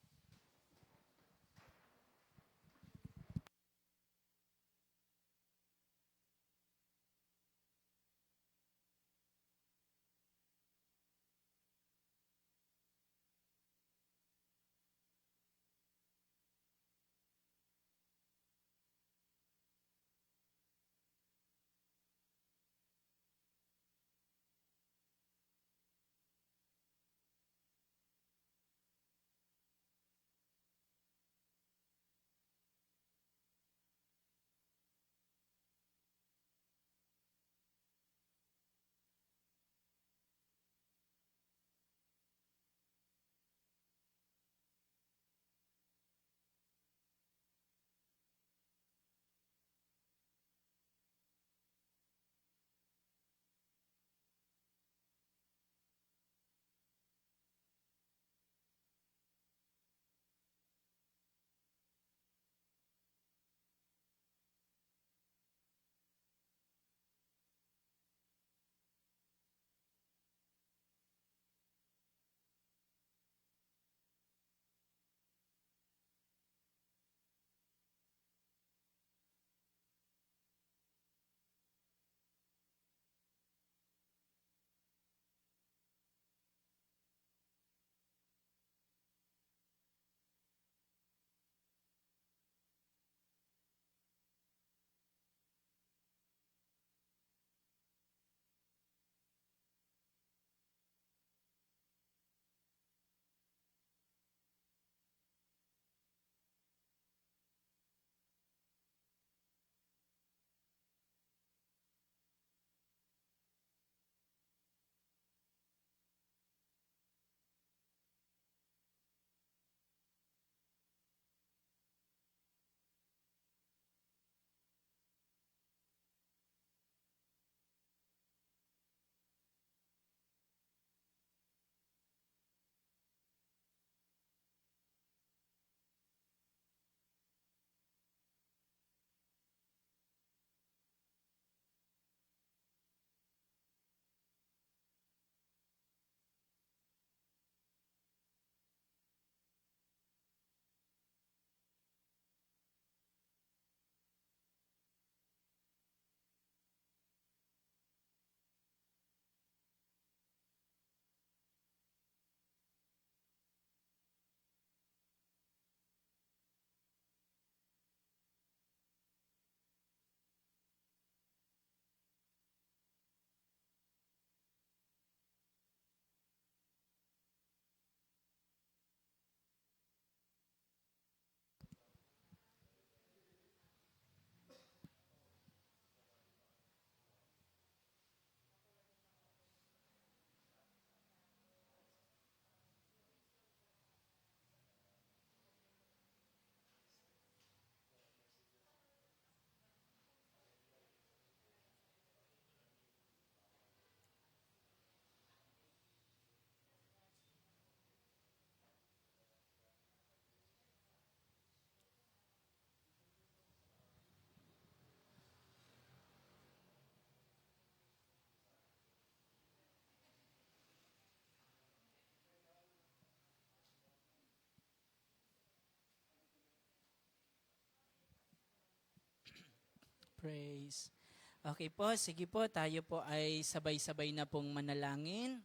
praise. Okay po, sige po, tayo po ay sabay-sabay na pong manalangin.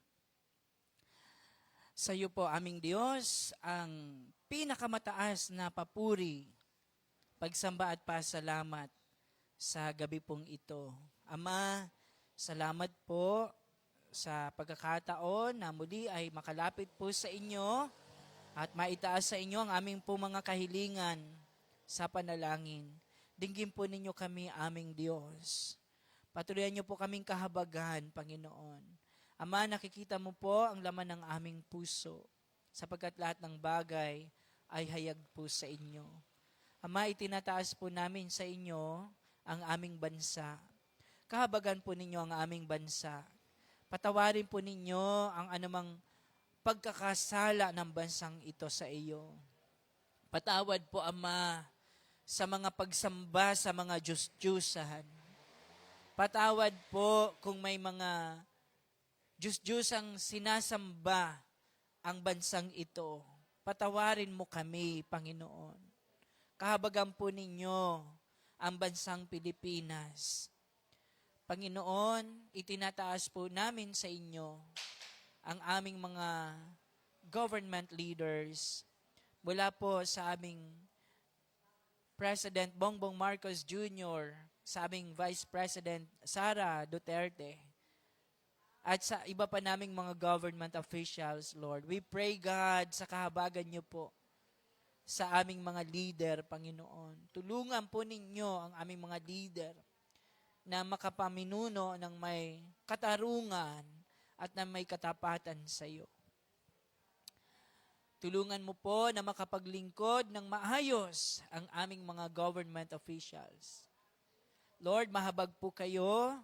Sa iyo po, aming Diyos, ang pinakamataas na papuri, pagsamba at pasalamat sa gabi pong ito. Ama, salamat po sa pagkakataon na muli ay makalapit po sa inyo at maitaas sa inyo ang aming po mga kahilingan sa panalangin. Dinggin po ninyo kami, aming Diyos. Patuloyan niyo po kaming kahabagan, Panginoon. Ama, nakikita mo po ang laman ng aming puso, sapagkat lahat ng bagay ay hayag po sa inyo. Ama, itinataas po namin sa inyo ang aming bansa. Kahabagan po ninyo ang aming bansa. Patawarin po ninyo ang anumang pagkakasala ng bansang ito sa iyo. Patawad po, Ama, sa mga pagsamba sa mga Diyos-Diyusan. Patawad po kung may mga Diyos-Diyusang sinasamba ang bansang ito. Patawarin mo kami, Panginoon. Kahabagan po ninyo ang bansang Pilipinas. Panginoon, itinataas po namin sa inyo ang aming mga government leaders mula po sa aming President Bongbong Marcos Jr., sa aming Vice President Sara Duterte, at sa iba pa naming mga government officials, Lord. We pray, God, sa kahabagan niyo po sa aming mga leader, Panginoon. Tulungan po ninyo ang aming mga leader na makapaminuno ng may katarungan at na may katapatan sa iyo. Tulungan mo po na makapaglingkod ng maayos ang aming mga government officials. Lord, mahabag po kayo,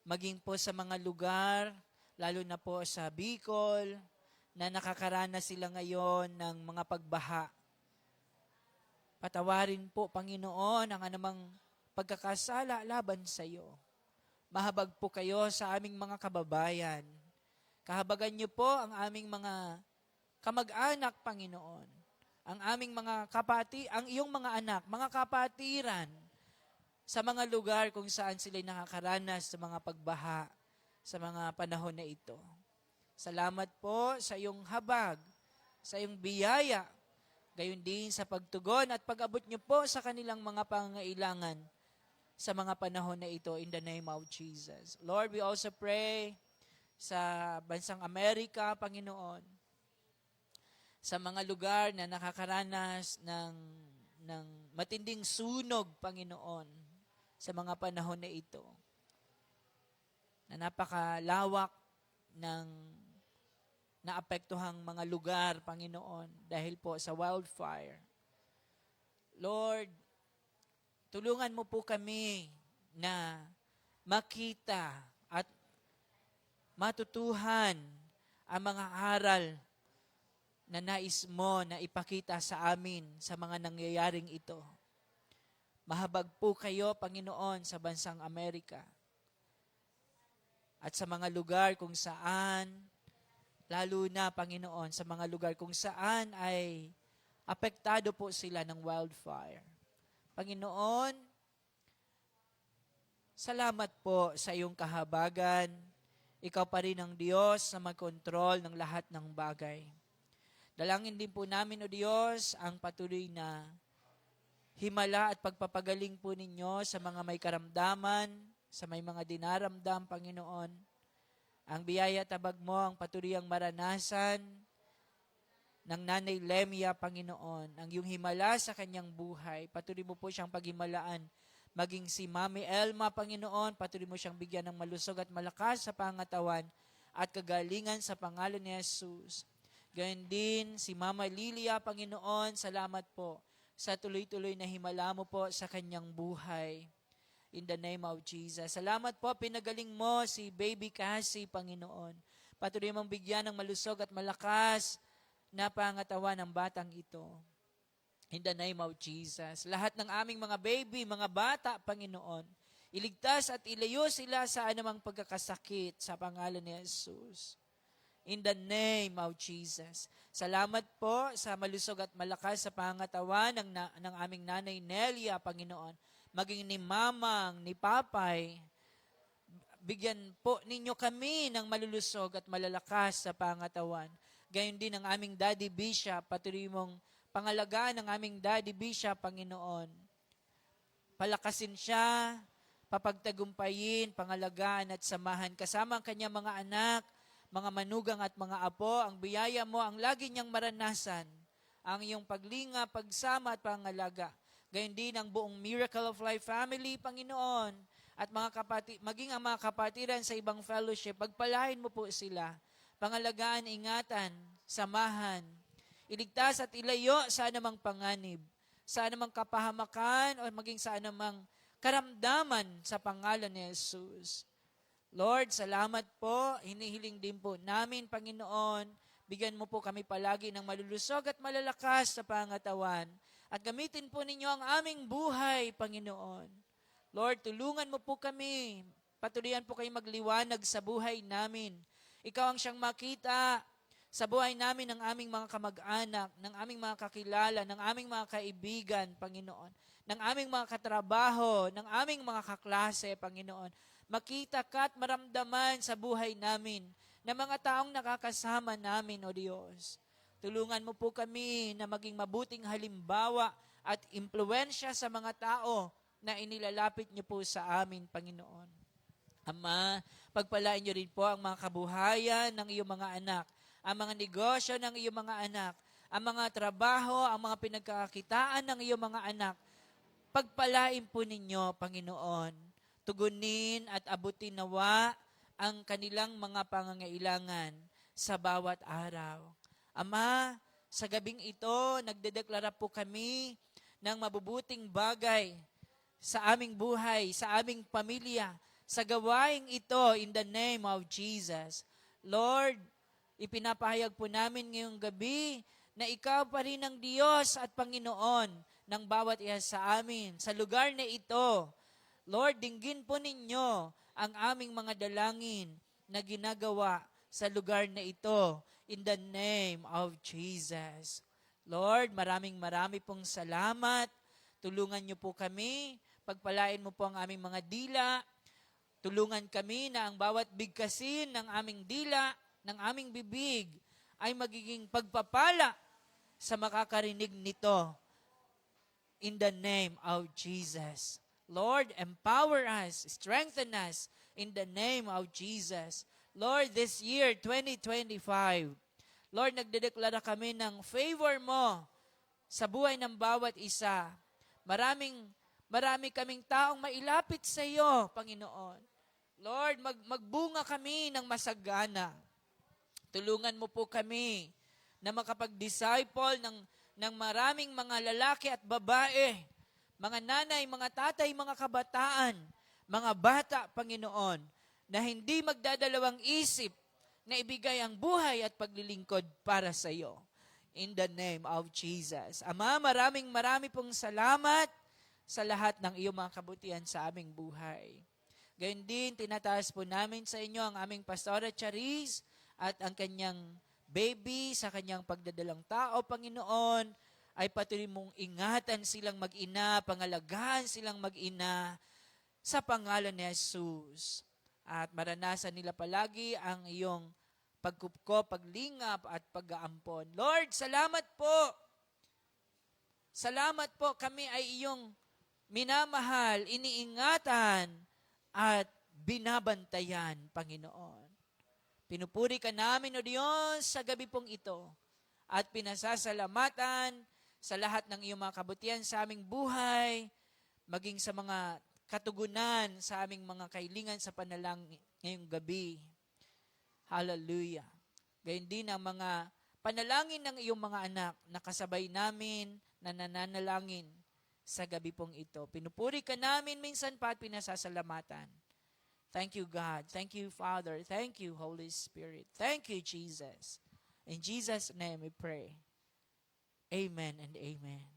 maging po sa mga lugar, lalo na po sa Bicol, na nakakaranas sila ngayon ng mga pagbaha. Patawarin po, Panginoon, ang anumang pagkakasala laban sa iyo. Mahabag po kayo sa aming mga kababayan. Kahabagan niyo po ang aming mga kamag-anak, Panginoon. Ang aming mga ang iyong mga anak, mga kapatiran, sa mga lugar kung saan sila'y nakakaranas sa mga pagbaha sa mga panahon na ito. Salamat po sa iyong habag, sa iyong biyaya, gayon din sa pagtugon at pag-abot niyo po sa kanilang mga pangangailangan sa mga panahon na ito in the name of Jesus. Lord, we also pray sa bansang Amerika, Panginoon, sa mga lugar na nakakaranas ng matinding sunog, Panginoon, sa mga panahon na ito, na napakalawak ng naapektuhang mga lugar, Panginoon, dahil po sa wildfire. Lord, tulungan mo po kami na makita at matutuhan ang mga aral na nais mo na ipakita sa amin sa mga nangyayaring ito. Mahabag po kayo, Panginoon, sa bansang Amerika at sa mga lugar kung saan, lalo na, Panginoon, sa mga lugar kung saan ay apektado po sila ng wildfire. Panginoon, salamat po sa iyong kahabagan. Ikaw pa rin ang Diyos na magkontrol ng lahat ng bagay. Dalangin din po namin, O Diyos, ang patuloy na himala at pagpapagaling po ninyo sa mga may karamdaman, sa may mga dinaramdam, Panginoon. Ang biyaya tabag mo ang patuloy ang maranasan ng Nanay Lemia, Panginoon. Ang iyong himala sa kanyang buhay, patuloy mo po siyang paghimalaan. Maging si Mami Elma, Panginoon, patuloy mo siyang bigyan ng malusog at malakas sa pangatawan at kagalingan sa pangalan ni Jesus. Gayon din si Mama Lilia, Panginoon, salamat po sa tuloy-tuloy na himala mo po sa kanyang buhay. In the name of Jesus. Salamat po, pinagaling mo si Baby Cassie, Panginoon. Patuloy mong bigyan ng malusog at malakas na pangatawan ng batang ito. In the name of Jesus. Lahat ng aming mga baby, mga bata, Panginoon, iligtas at ilayo sila sa anumang pagkakasakit sa pangalan ni Jesus. In the name of Jesus. Salamat po sa malusog at malakas sa pangatawan ng aming Nanay Nelia, Panginoon. maging ni Mamang, ni Papay, bigyan po ninyo kami ng malulusog at malalakas sa pangatawan. Gayon din ang aming Daddy Bishop, patuloy mong pangalagaan ng aming Daddy Bishop, Panginoon. Palakasin siya, papagtagumpayin, pangalagaan at samahan. Kasama ang kanyang mga anak, mga manugang at mga apo, ang biyaya mo, ang lagi niyang maranasan, ang iyong paglinga, pagsama at pangalaga. Gayon din ang buong Miracle of Life family, Panginoon, at mga maging ang mga kapatiran sa ibang fellowship, pagpalain mo po sila, pangalagaan, ingatan, samahan, iligtas at ilayo sa anumang panganib, sa anumang kapahamakan o maging sa anumang karamdaman sa pangalan ni Jesus. Lord, salamat po. Hinihiling din po namin, Panginoon, bigyan mo po kami palagi ng malulusog at malalakas sa pangatawan at gamitin po ninyo ang aming buhay, Panginoon. Lord, tulungan mo po kami. Patuloyan po kayo magliwanag sa buhay namin. Ikaw ang siyang makita sa buhay namin ng aming mga kamag-anak, ng aming mga kakilala, ng aming mga kaibigan, Panginoon, ng aming mga katrabaho, ng aming mga kaklase, Panginoon. Makita ka at maramdaman sa buhay namin ng mga taong nakakasama namin, O Diyos. Tulungan mo po kami na maging mabuting halimbawa at impluensya sa mga tao na inilalapit niyo po sa amin, Panginoon. Ama, pagpalain niyo rin po ang mga kabuhayan ng iyong mga anak, ang mga negosyo ng iyong mga anak, ang mga trabaho, ang mga pinagkakakitaan ng iyong mga anak. Pagpalain po ninyo, Panginoon. Tugunin at abutin nawa ang kanilang mga pangangailangan sa bawat araw. Ama, sa gabing ito, nagdedeklara po kami ng mabubuting bagay sa aming buhay, sa aming pamilya, sa gawaing ito in the name of Jesus. Lord, ipinapahayag po namin ngayong gabi na ikaw pa rin ang Diyos at Panginoon ng bawat isa sa amin, sa lugar na ito. Lord, dinggin po ninyo ang aming mga dalangin na ginagawa sa lugar na ito in the name of Jesus. Lord, maraming pong salamat. Tulungan niyo po kami. Pagpalain mo po ang aming mga dila. Tulungan kami na ang bawat bigkasin ng aming dila, ng aming bibig, ay magiging pagpapala sa makakarinig nito in the name of Jesus. Lord, empower us, strengthen us in the name of Jesus. Lord, this year, 2025, Lord, nagdedeklara kami ng favor mo sa buhay ng bawat isa. Marami kaming taong mailapit sa iyo, Panginoon. Lord, magbunga kami ng masagana. Tulungan mo po kami na makapag-disciple ng maraming mga lalaki at babae, mga nanay, mga tatay, mga kabataan, mga bata, Panginoon, na hindi magdadalawang isip na ibigay ang buhay at paglilingkod para sa iyo. In the name of Jesus. Ama, marami pong salamat sa lahat ng iyong mga kabutihan sa aming buhay. Gayun din, tinataas po namin sa inyo ang aming Pastora Charis at ang kanyang baby sa kanyang pagdadalang tao, Panginoon, ay patuloy mong ingatan silang mag-ina, pangalagaan silang mag-ina sa pangalan ni Jesus. At maranasan nila palagi ang iyong pagkupko, paglingap at pag-aampon. Lord, salamat po. Salamat po, kami ay iyong minamahal, iniingatan at binabantayan, Panginoon. Pinupuri ka namin, O Diyos, sa gabi pong ito at pinasasalamatan sa lahat ng iyong mga kabutihan sa aming buhay, maging sa mga katugunan sa aming mga kailingan sa panalangin ngayong gabi. Hallelujah. Gayun din ang mga panalangin ng iyong mga anak na kasabay namin na nananalangin sa gabi pong ito. Pinupuri ka namin minsan pa at pinasasalamatan. Thank you, God. Thank you, Father. Thank you, Holy Spirit. Thank you, Jesus. In Jesus' name we pray. Amen and amen.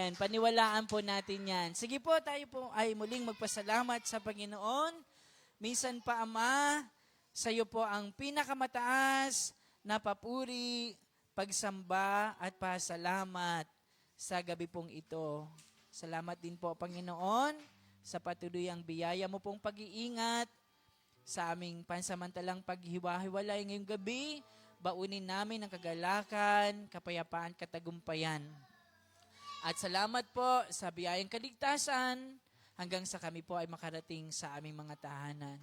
Amen. Paniwalaan po natin yan. Sige po, tayo po ay muling magpasalamat sa Panginoon. Minsan pa, Ama, sa iyo po ang pinakamataas na papuri, pagsamba at pasalamat sa gabi pong ito. Salamat din po, Panginoon, sa patuloy ang biyaya mo pong pag-iingat sa aming pansamantalang paghiwa-hiwalay ngayong gabi. Baunin namin ang kagalakan, kapayapaan, katagumpayan. At salamat po sa biyayang kaligtasan hanggang sa kami po ay makarating sa aming mga tahanan.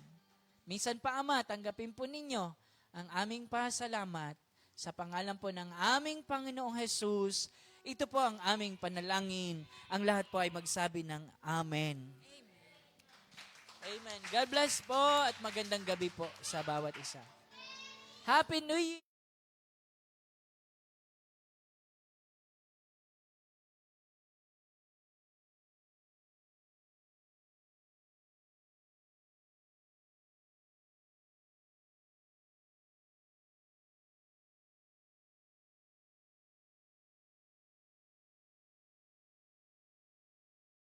Minsan pa, Ama, tanggapin po ninyo ang aming pasalamat sa pangalan po ng aming Panginoong Jesus. Ito po ang aming panalangin. Ang lahat po ay magsabi ng Amen. Amen. God bless po at magandang gabi po sa bawat isa. Happy New Year!